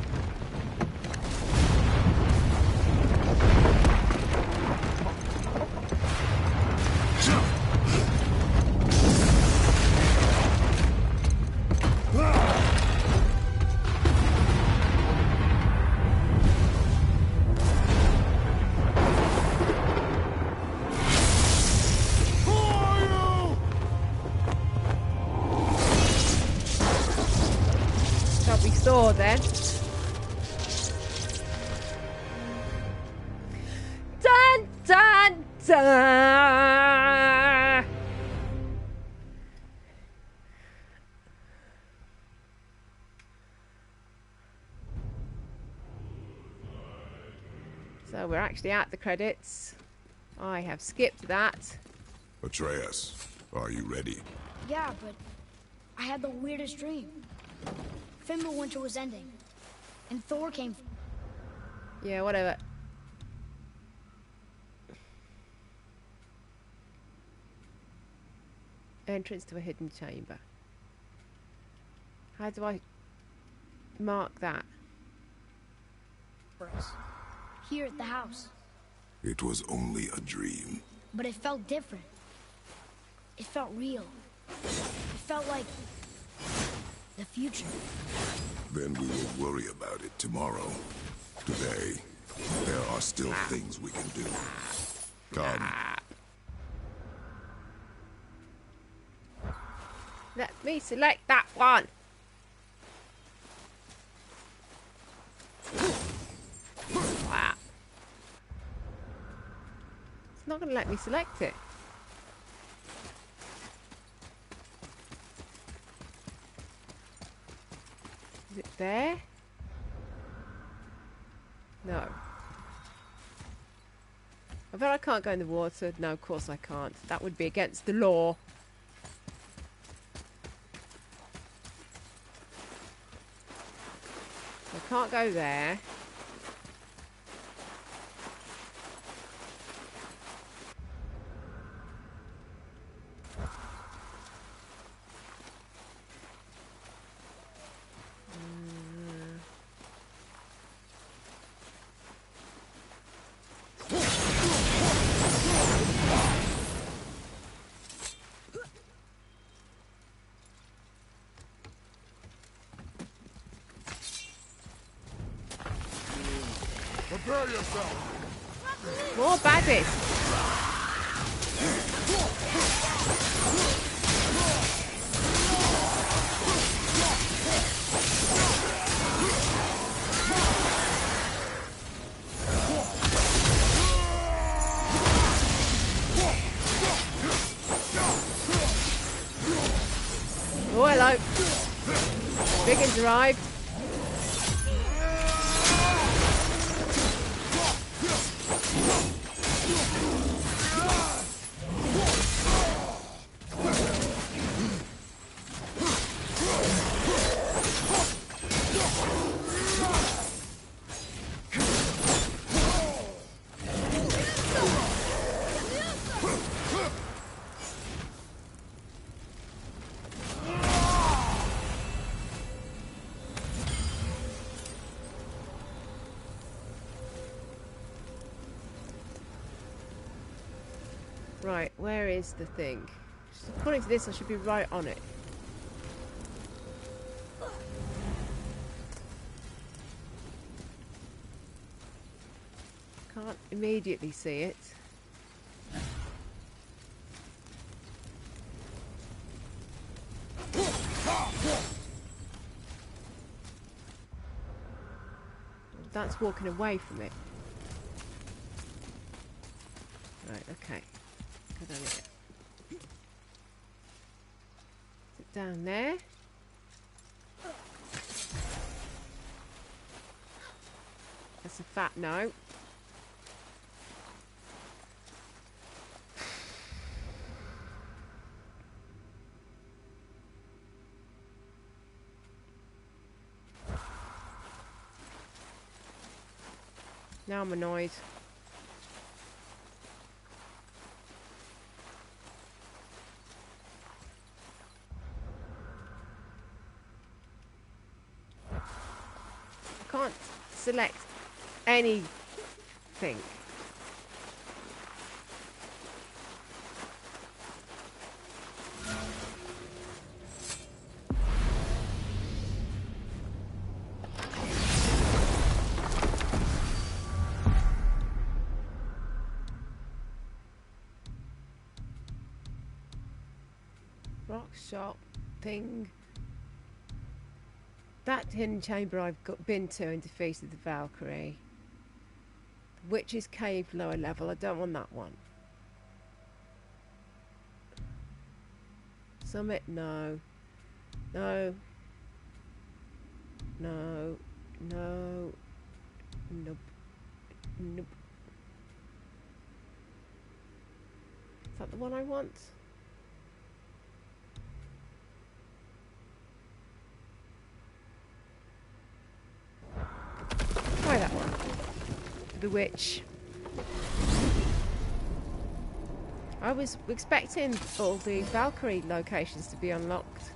Speaker 1: door then. Dun dun dun! So we're actually at the credits. I have skipped that.
Speaker 7: Atreus, are you ready?
Speaker 6: Yeah, but I had the weirdest dream. Fimbulwinter was ending, and Thor came.
Speaker 1: Yeah, whatever. Entrance to a hidden chamber. How do I mark that?
Speaker 6: For us. Here at the house.
Speaker 7: It was only a dream.
Speaker 6: But it felt different. It felt real. It felt like the future.
Speaker 7: Then we will worry about it tomorrow. Today, there are still things we can do. Come.
Speaker 1: Let me select that one. Wow. It's not going to let me select it. Is it there? No. I bet I can't go in the water. No, of course I can't. That would be against the law. I can't go there.
Speaker 5: Prepare yourself.
Speaker 1: More baddies. Oh, hello. Biggins arrived. Right, where is the thing? According to this, I should be right on it. Can't immediately see it. That's walking away from it. Right, okay. Good on it. Is it down there? That's a fat no. Now I'm annoyed. I can't select anything. Rock shop thing. That hidden chamber I've been to and defeated the Valkyrie. The Witch's Cave lower level. I don't want that one. Summit, no. No. No. No. Nope. Nope. Is that the one I want? Try that one. The witch. I was expecting all the Valkyrie locations to be unlocked.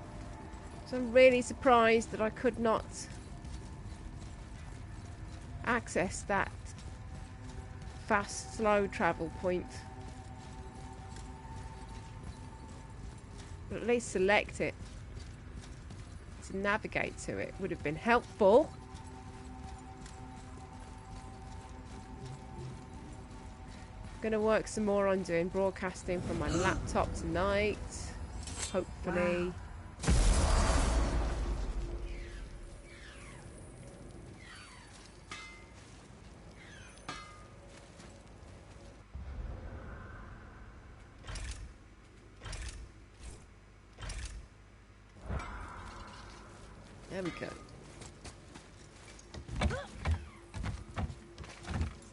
Speaker 1: So I'm really surprised that I could not access that fast, slow travel point. But at least select it. To navigate to it would have been helpful. Gonna work some more on doing broadcasting from my laptop tonight. Hopefully. Wow. There we go.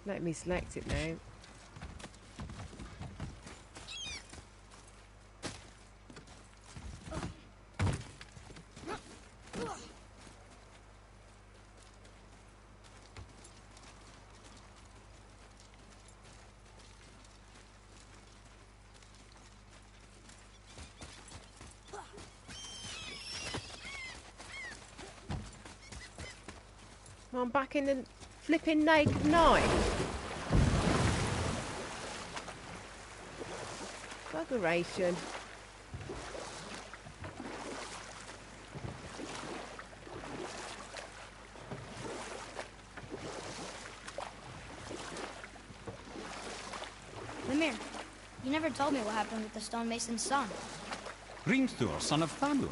Speaker 1: Let me select it now. I'm back in the flipping naked night. Buggeration.
Speaker 6: Mimir, you never told me what happened with the stonemason's son.
Speaker 8: Hrimthur, son of Thamur.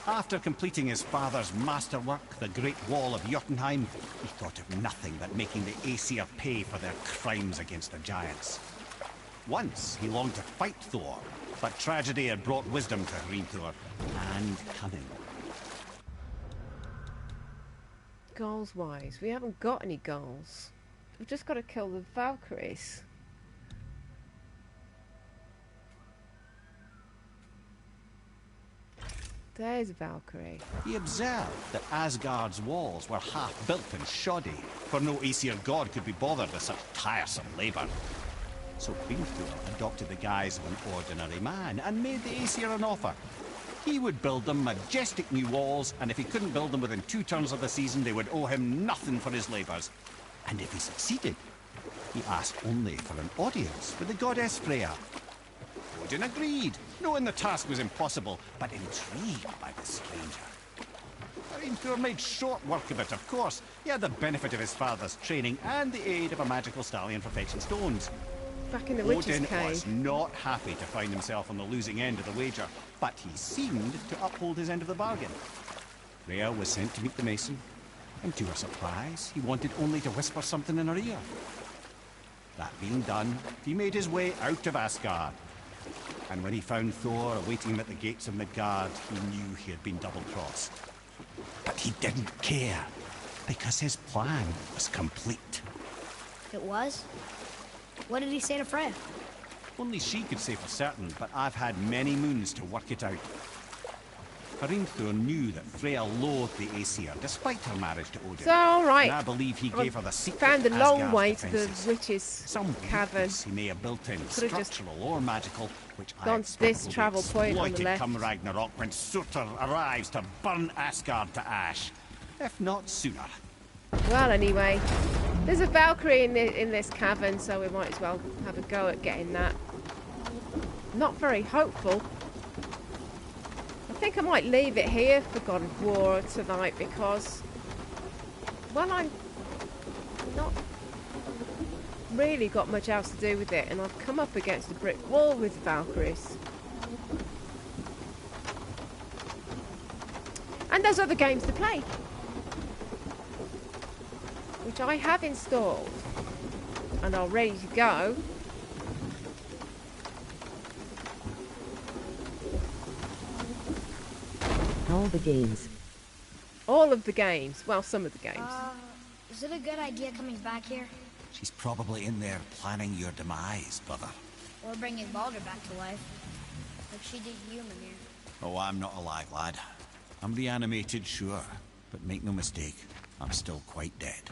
Speaker 8: After completing his father's masterwork, the Great Wall of Jotunheim, he thought of nothing but making the Aesir pay for their crimes against the giants. Once he longed to fight Thor, but tragedy had brought wisdom to Hrimthur, and cunning.
Speaker 1: Goals-wise, we haven't got any goals. We've just got to kill the Valkyries. There's a Valkyrie.
Speaker 8: He observed that Asgard's walls were half-built and shoddy, for no Aesir god could be bothered with such tiresome labour. So Hrimthur adopted the guise of an ordinary man and made the Aesir an offer. He would build them majestic new walls, and if he couldn't build them within 2 turns of the season, they would owe him nothing for his labours. And if he succeeded, he asked only for an audience with the goddess Freya. Odin agreed, knowing the task was impossible, but intrigued by the stranger. Hrimthur made short work of it, of course. He had the benefit of his father's training and the aid of a magical stallion for fetching stones.
Speaker 1: Back in the Witch's
Speaker 8: Odin
Speaker 1: Cave.
Speaker 8: was not happy to find himself on the losing end of the wager, but he seemed to uphold his end of the bargain. Freya was sent to meet the mason, and to her surprise, he wanted only to whisper something in her ear. That being done, he made his way out of Asgard. And when he found Thor awaiting him at the gates of Midgard, he knew he had been double-crossed. But he didn't care, because his plan was complete.
Speaker 6: It was? What did he say to Freya?
Speaker 8: Only she could say for certain, but I've had many moons to work it out. Hrimthur knew that Freya loathed the Aesir, despite her marriage to Odin.
Speaker 1: So, alright.
Speaker 8: And I believe he gave her the secret
Speaker 1: found a
Speaker 8: to
Speaker 1: long
Speaker 8: Asgard's
Speaker 1: way to the
Speaker 8: defences.
Speaker 1: Witch's
Speaker 8: Some
Speaker 1: Cavern.
Speaker 8: weakness he may have built in,
Speaker 1: Could've just
Speaker 8: structural or magical, which I
Speaker 1: gone to
Speaker 8: expect
Speaker 1: this
Speaker 8: will be
Speaker 1: travel point on the
Speaker 8: exploited
Speaker 1: left.
Speaker 8: come Ragnarok when Surtur arrives to burn Asgard to ash. If not sooner.
Speaker 1: Well, anyway, there's a Valkyrie in this cavern, so we might as well have a go at getting that. Not very hopeful. I think I might leave it here for God of War tonight because, well, I'm not really got much else to do with it, and I've come up against a brick wall with the Valkyries. And there's other games to play, which I have installed and are ready to go.
Speaker 12: All the games.
Speaker 1: All of the games. Well, some of the games.
Speaker 6: Is it a good idea coming back here?
Speaker 8: She's probably in there planning your demise, brother.
Speaker 6: Or bringing Baldur back to life, like she did human here.
Speaker 8: Oh, I'm not alive, lad. I'm reanimated, sure, but make no mistake, I'm still quite dead.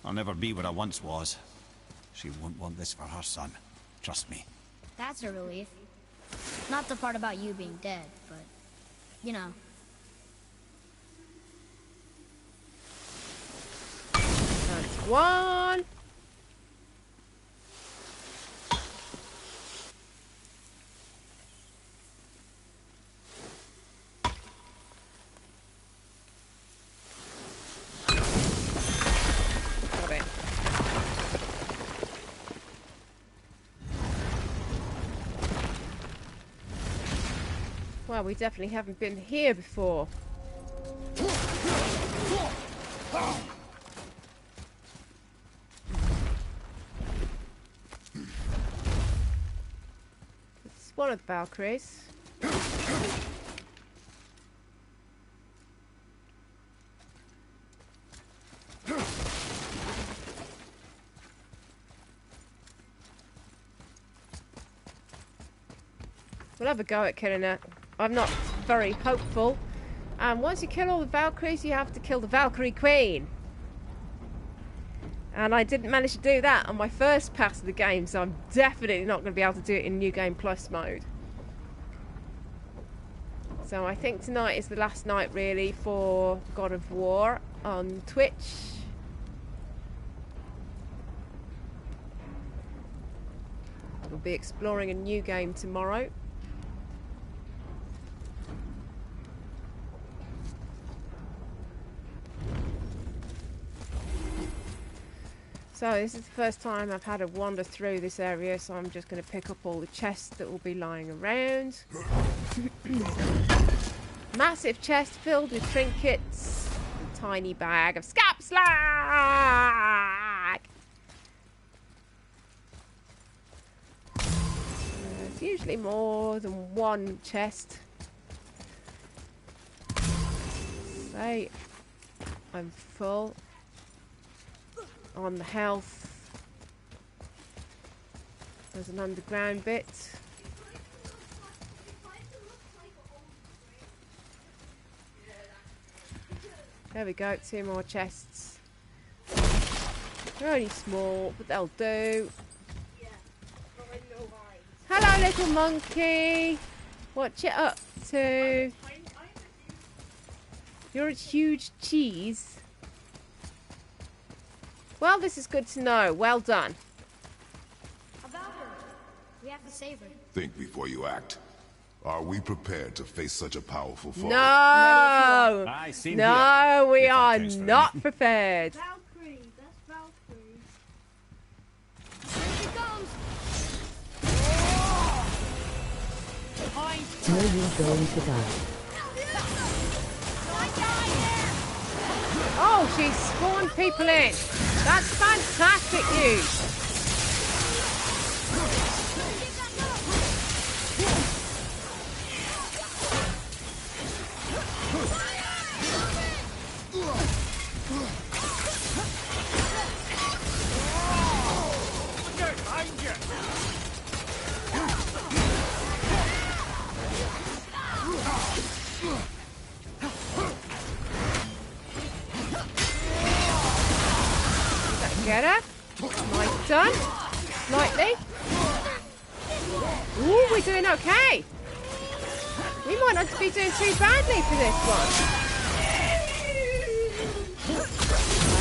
Speaker 8: I'll never be what I once was. She won't want this for her son. Trust me.
Speaker 6: That's a relief. Not the part about you being dead, but, you know.
Speaker 1: That's one. Got it. Well, we definitely haven't been here before. It's one of the Valkyries. We'll have a go at killing her. I'm not very hopeful. And once you kill all the Valkyries, you have to kill the Valkyrie Queen. And I didn't manage to do that on my first pass of the game, so I'm definitely not going to be able to do it in New Game Plus mode. So I think tonight is the last night, really, for God of War on Twitch. We'll be exploring a new game tomorrow. So this is the first time I've had a wander through this area, so I'm just going to pick up all the chests that will be lying around. Massive chest filled with trinkets, a tiny bag of scap slag. There's usually more than one chest. Say I'm full on the health. There's an underground bit. There we go, 2 more chests. They're only small, but they'll do. Hello, little monkey. What you up to? You're a huge cheese. Well, this is good to know. Well done.
Speaker 6: About her. We have to save her.
Speaker 7: Think before you act. Are we prepared to face such a powerful foe?
Speaker 1: No!
Speaker 9: Aye, same
Speaker 1: No,
Speaker 9: here.
Speaker 1: we
Speaker 9: If
Speaker 1: are
Speaker 9: that counts for
Speaker 1: not
Speaker 9: anything.
Speaker 1: prepared.
Speaker 6: Valkyrie, that's Valkyrie. Here she comes.
Speaker 12: No, you're going to die.
Speaker 1: Oh, she's spawned people in. That's fantastic news. Get her. Nice done. Lightly. Ooh, we're doing okay. We might not be doing too badly for this one.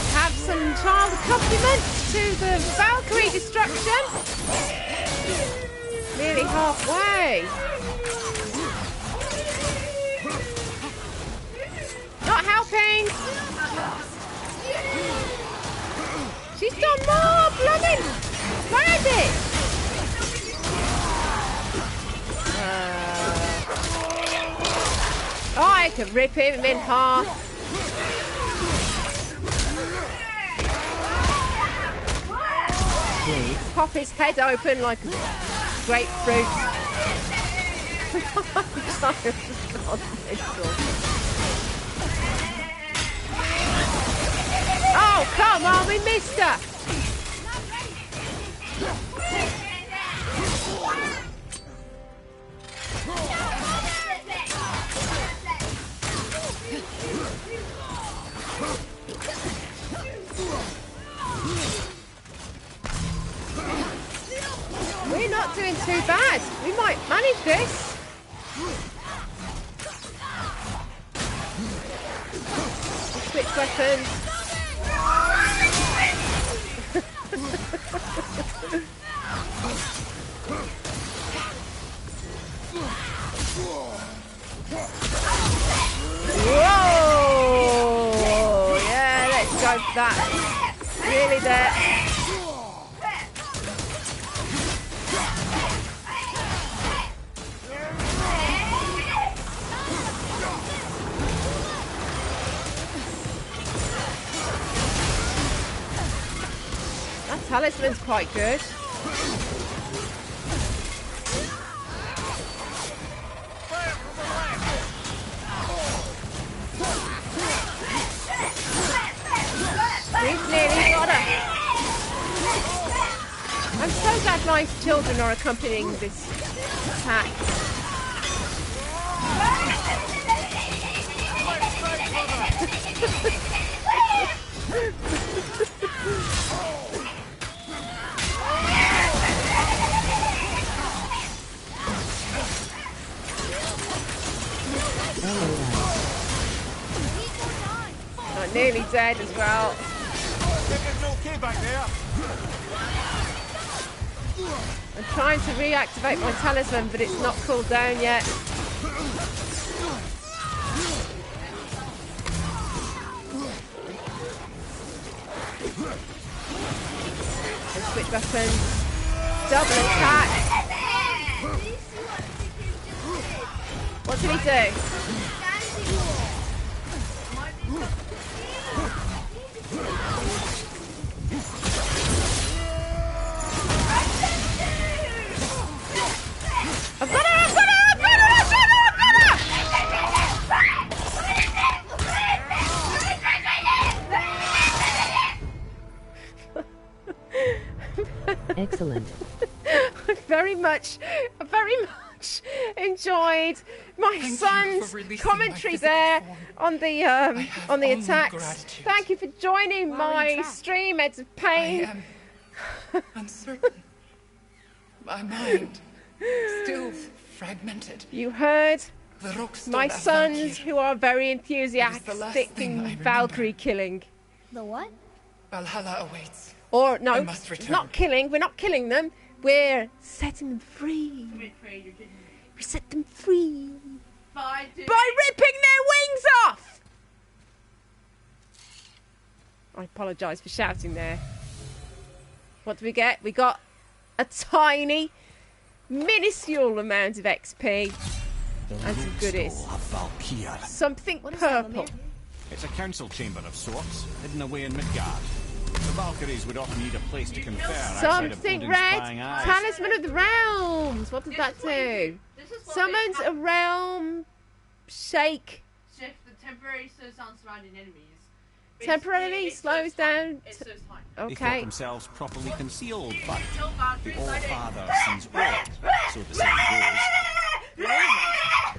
Speaker 1: I have some child accompaniments to the Valkyrie destruction. Nearly halfway. Not helping. She's done more blooming magic! I could rip him in half. Pop his head open like a grapefruit. Oh, come on, we missed her. We're not doing too bad. We might manage this. Switch weapons. Whoa! Yeah, let's go for that. Really there. That talisman's quite good. We've nearly got her. I'm so glad my children are accompanying this attack. I'm nearly dead as well. I'm trying to reactivate my talisman, but it's not cooled down yet. Let's switch weapons. Double attack. What did he do? I've got her! I've got her! I've got her! I've got her!
Speaker 12: Excellent.
Speaker 1: I very much enjoyed my son's commentary there on the attacks. Thank you for joining my stream, Eds of Pain.
Speaker 13: I am uncertain. My mind still fragmented.
Speaker 1: You heard my sons who are very enthusiastic in Valkyrie killing.
Speaker 6: The what?
Speaker 13: Valhalla awaits.
Speaker 1: Or no,
Speaker 13: I must return.
Speaker 1: not killing. We're not killing them. We're setting them free. We set them free by ripping their wings off. I apologise for shouting there. What do we get? We got a tiny, minuscule amount of XP and some goodies. Something purple.
Speaker 9: It's a council chamber of sorts, hidden away in Midgard. The Valkyries would often need a place to confer outside of
Speaker 1: Something
Speaker 9: Odin's
Speaker 1: red.
Speaker 9: prying eyes.
Speaker 1: Talisman of the Realms. What does that do? Summons a realm shake.
Speaker 14: Shift the temporary slows down surrounding enemies.
Speaker 1: Temporarily slows down.
Speaker 14: It slows time.
Speaker 9: They thought
Speaker 1: Okay.
Speaker 9: themselves properly concealed, but the All-Father sees all, so the saying goes.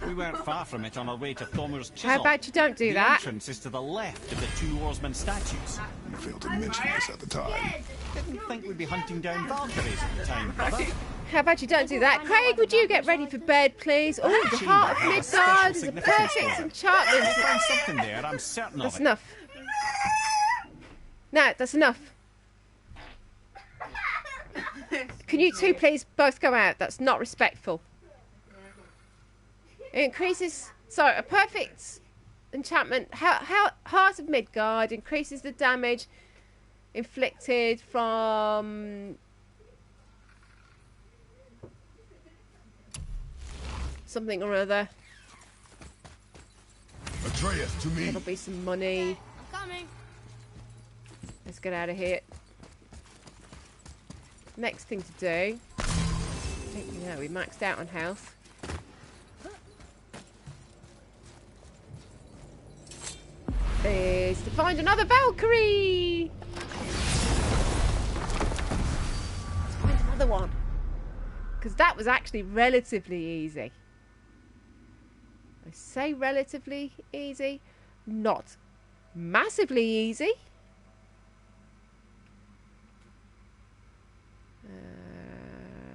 Speaker 9: We weren't far from it on our way to Thormur's chisel.
Speaker 1: How about you don't do
Speaker 9: the
Speaker 1: that?
Speaker 9: entrance is to the left of the two oarsmen statues.
Speaker 7: You failed to mention this at the time.
Speaker 9: Didn't think we'd be hunting down Valkyries at the time, brother.
Speaker 1: How about you don't do that? Craig, would you get ready for bed, please? Oh, the Heart of Midgard is a perfect enchantment.
Speaker 9: I found something there, I'm certain
Speaker 1: That's
Speaker 9: of it.
Speaker 1: enough. No, that's enough. Can you two please both go out? That's not respectful. It increases... Sorry, a perfect enchantment. Heart of Midgard increases the damage inflicted from... something or other.
Speaker 7: Atreus, to me.
Speaker 1: That'll be some money.
Speaker 6: I'm coming.
Speaker 1: Let's get out of here. Next thing to do. Yeah, we maxed out on health. Is to find another Valkyrie. Let's find another one. Because that was actually relatively easy. I say relatively easy, not massively easy.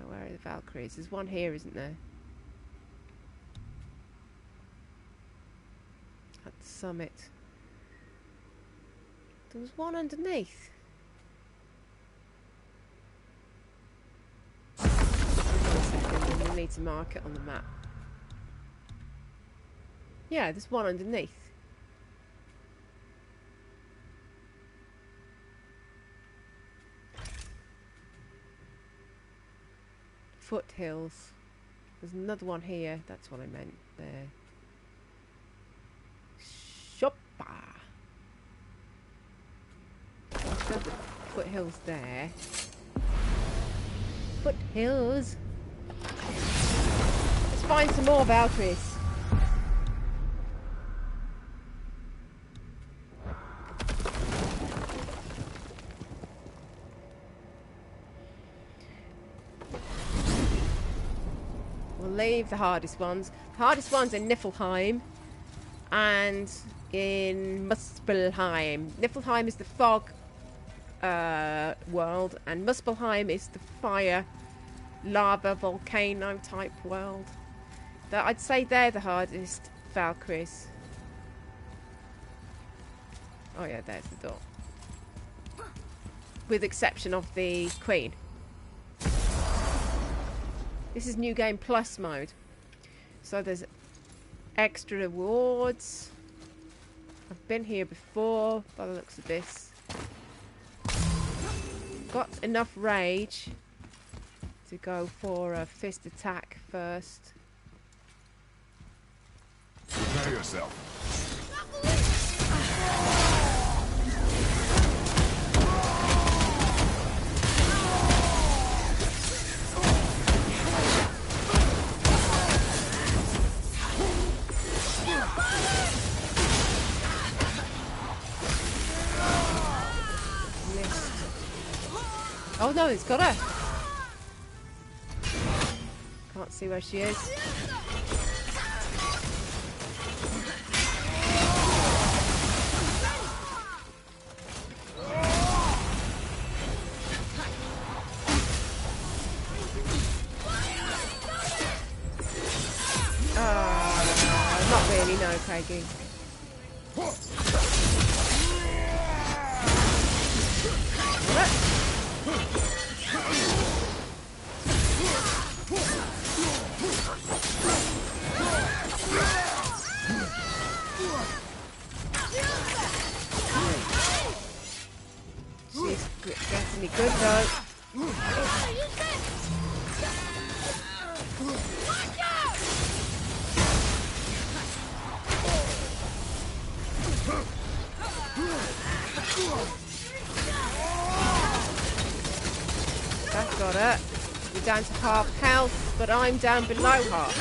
Speaker 1: Where are the Valkyries? There's one here, isn't there? At the summit. There was one underneath. Wait a second, we need to mark it on the map. Yeah, there's one underneath. Foothills. There's another one here. That's what I meant there. Shoppa. Foothills there. Foothills. Let's find some more Valkyries. We'll leave the hardest ones. The hardest ones in Niflheim and in Muspelheim. Niflheim is the fog world, and Muspelheim is the fire, lava, volcano type world. I'd say they're the hardest Valkyries. Oh yeah, there's the door. With exception of the Queen. This is New Game Plus mode. So there's extra rewards. I've been here before by the looks of this. Got enough rage to go for a fist attack first.
Speaker 7: Prepare yourself.
Speaker 1: Oh no, it's got her. Can't see where she is. Not really, no, Craigie. She's getting me good though. That's got it. We're down to half health, but I'm down below half.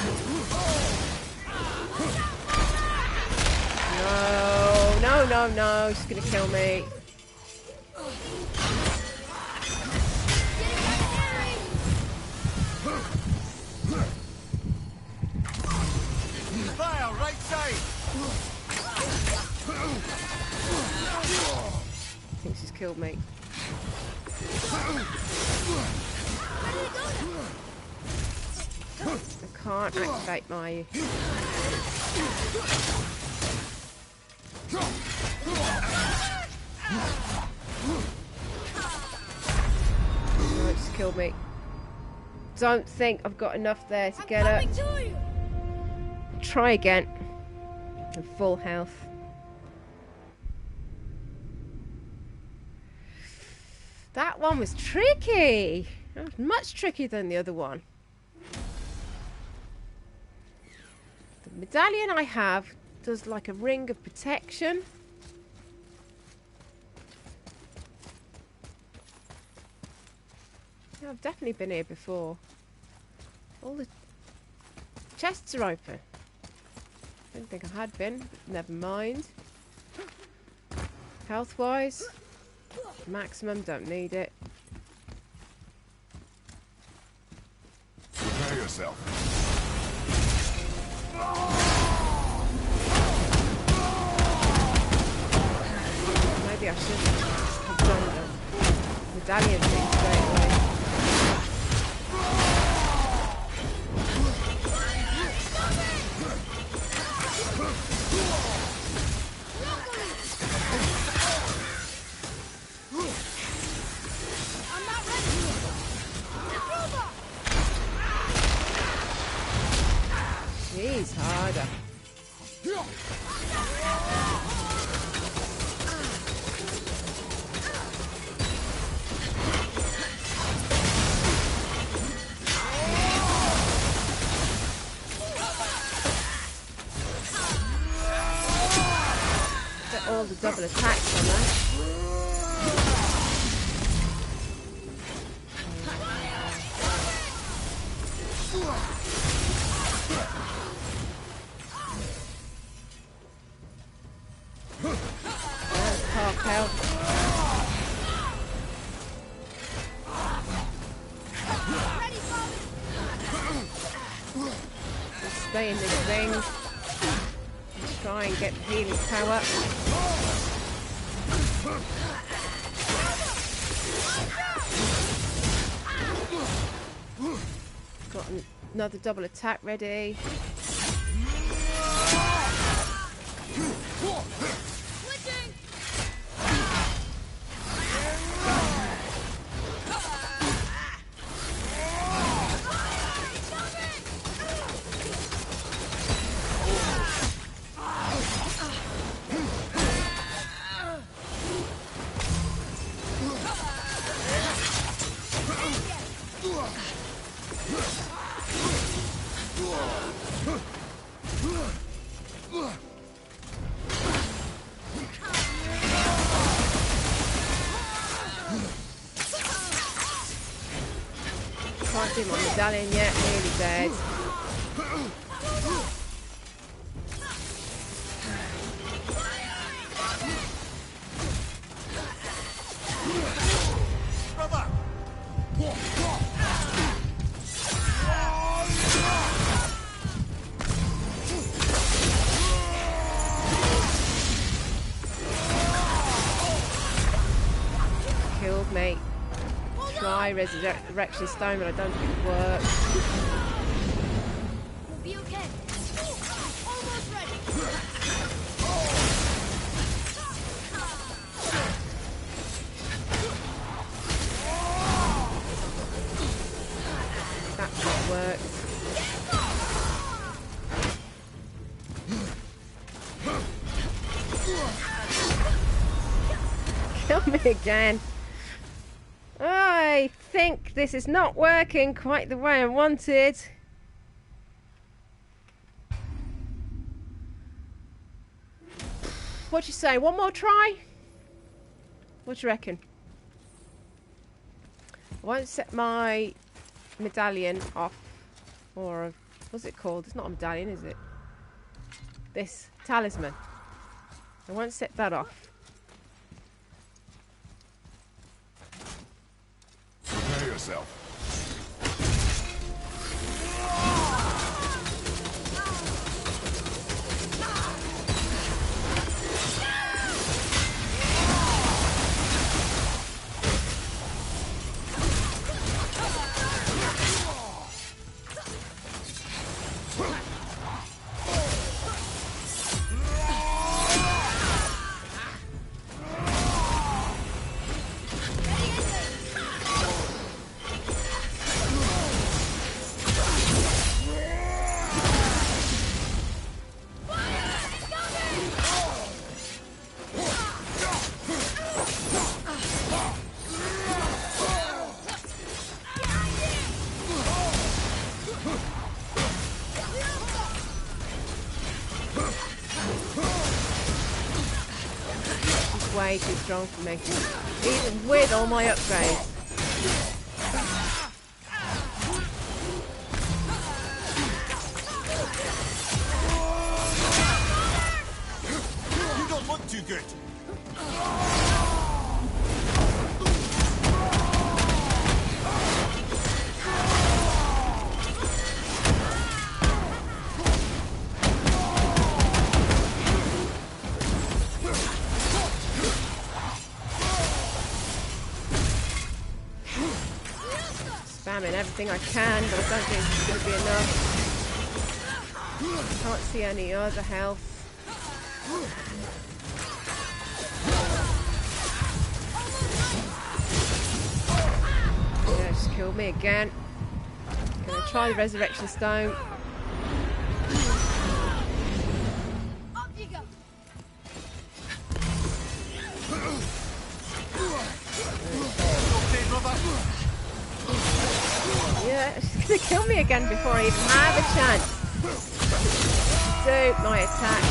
Speaker 1: No, no, no, no. She's gonna kill me.
Speaker 9: Fire, right side!
Speaker 1: I think she's killed me. I can't activate my... No, it just killed me. Don't think I've got enough there to get her. Try again. I'm full health. That one was tricky. That was much trickier than the other one. The medallion I have does like a ring of protection. Yeah, I've definitely been here before. All the chests are open. Didn't think I had been, but never mind. Health-wise, maximum, don't need it.
Speaker 7: Prepare yourself.
Speaker 1: Maybe I should have done the medallion thing straight away. Jeez, harder. Get all the double attacks on that. Stay in this ring and try and get the healing power. Got another double attack ready. Can't do my medallion yet, nearly dead. Killed me. Try resurrection stone, but I don't think it works.
Speaker 6: We'll be okay. Almost ready.
Speaker 1: That's not worked. Kill me again. I think this is not working quite the way I wanted. What do you say? One more try? What do you reckon? I won't set my medallion off. Or what's it called? It's not a medallion, is it? This talisman. I won't set that off.
Speaker 7: Prepare yourself.
Speaker 1: way too strong for me. Even with all my upgrades.
Speaker 9: You don't look too good.
Speaker 1: Spamming everything I can, but I don't think it's going to be enough. Can't see any other health. Yeah, just killed me again. Gonna try the resurrection stone. Yeah, she's gonna kill me again before I even have a chance. Do my attack.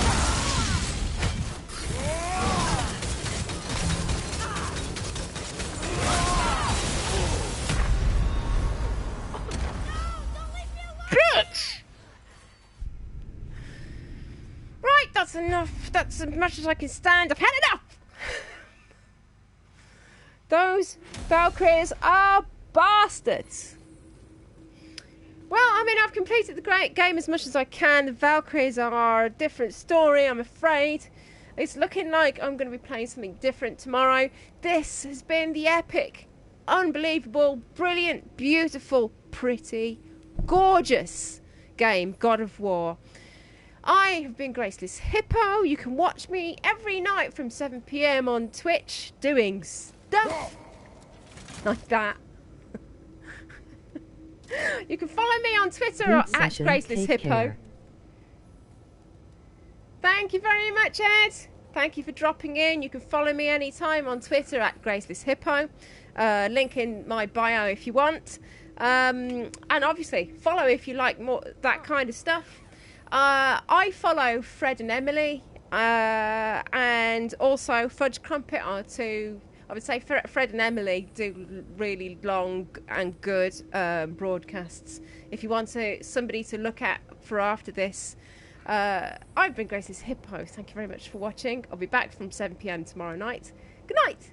Speaker 1: Bitch! Right, that's enough. That's as much as I can stand. I've had enough! Those Valkyries are bastards. Well, I mean, I've completed the great game as much as I can. The Valkyries are a different story, I'm afraid. It's looking like I'm going to be playing something different tomorrow. This has been the epic, unbelievable, brilliant, beautiful, pretty, gorgeous game, God of War. I have been Graceless Hippo. You can watch me every night from 7 PM on Twitch doing stuff like that. You can follow me on Twitter at Graceless Hippo. Thank you very much, Ed. Thank you for dropping in. You can follow me anytime on Twitter at Graceless Hippo. Link in my bio if you want. And obviously, follow if you like more that kind of stuff. I follow Fred and Emily. And also Fudge Crumpet are two. I would say Fred and Emily do really long and good broadcasts. If you want somebody to look at for after this, I've been Graceless Hippo. Thank you very much for watching. I'll be back from 7 PM tomorrow night. Good night.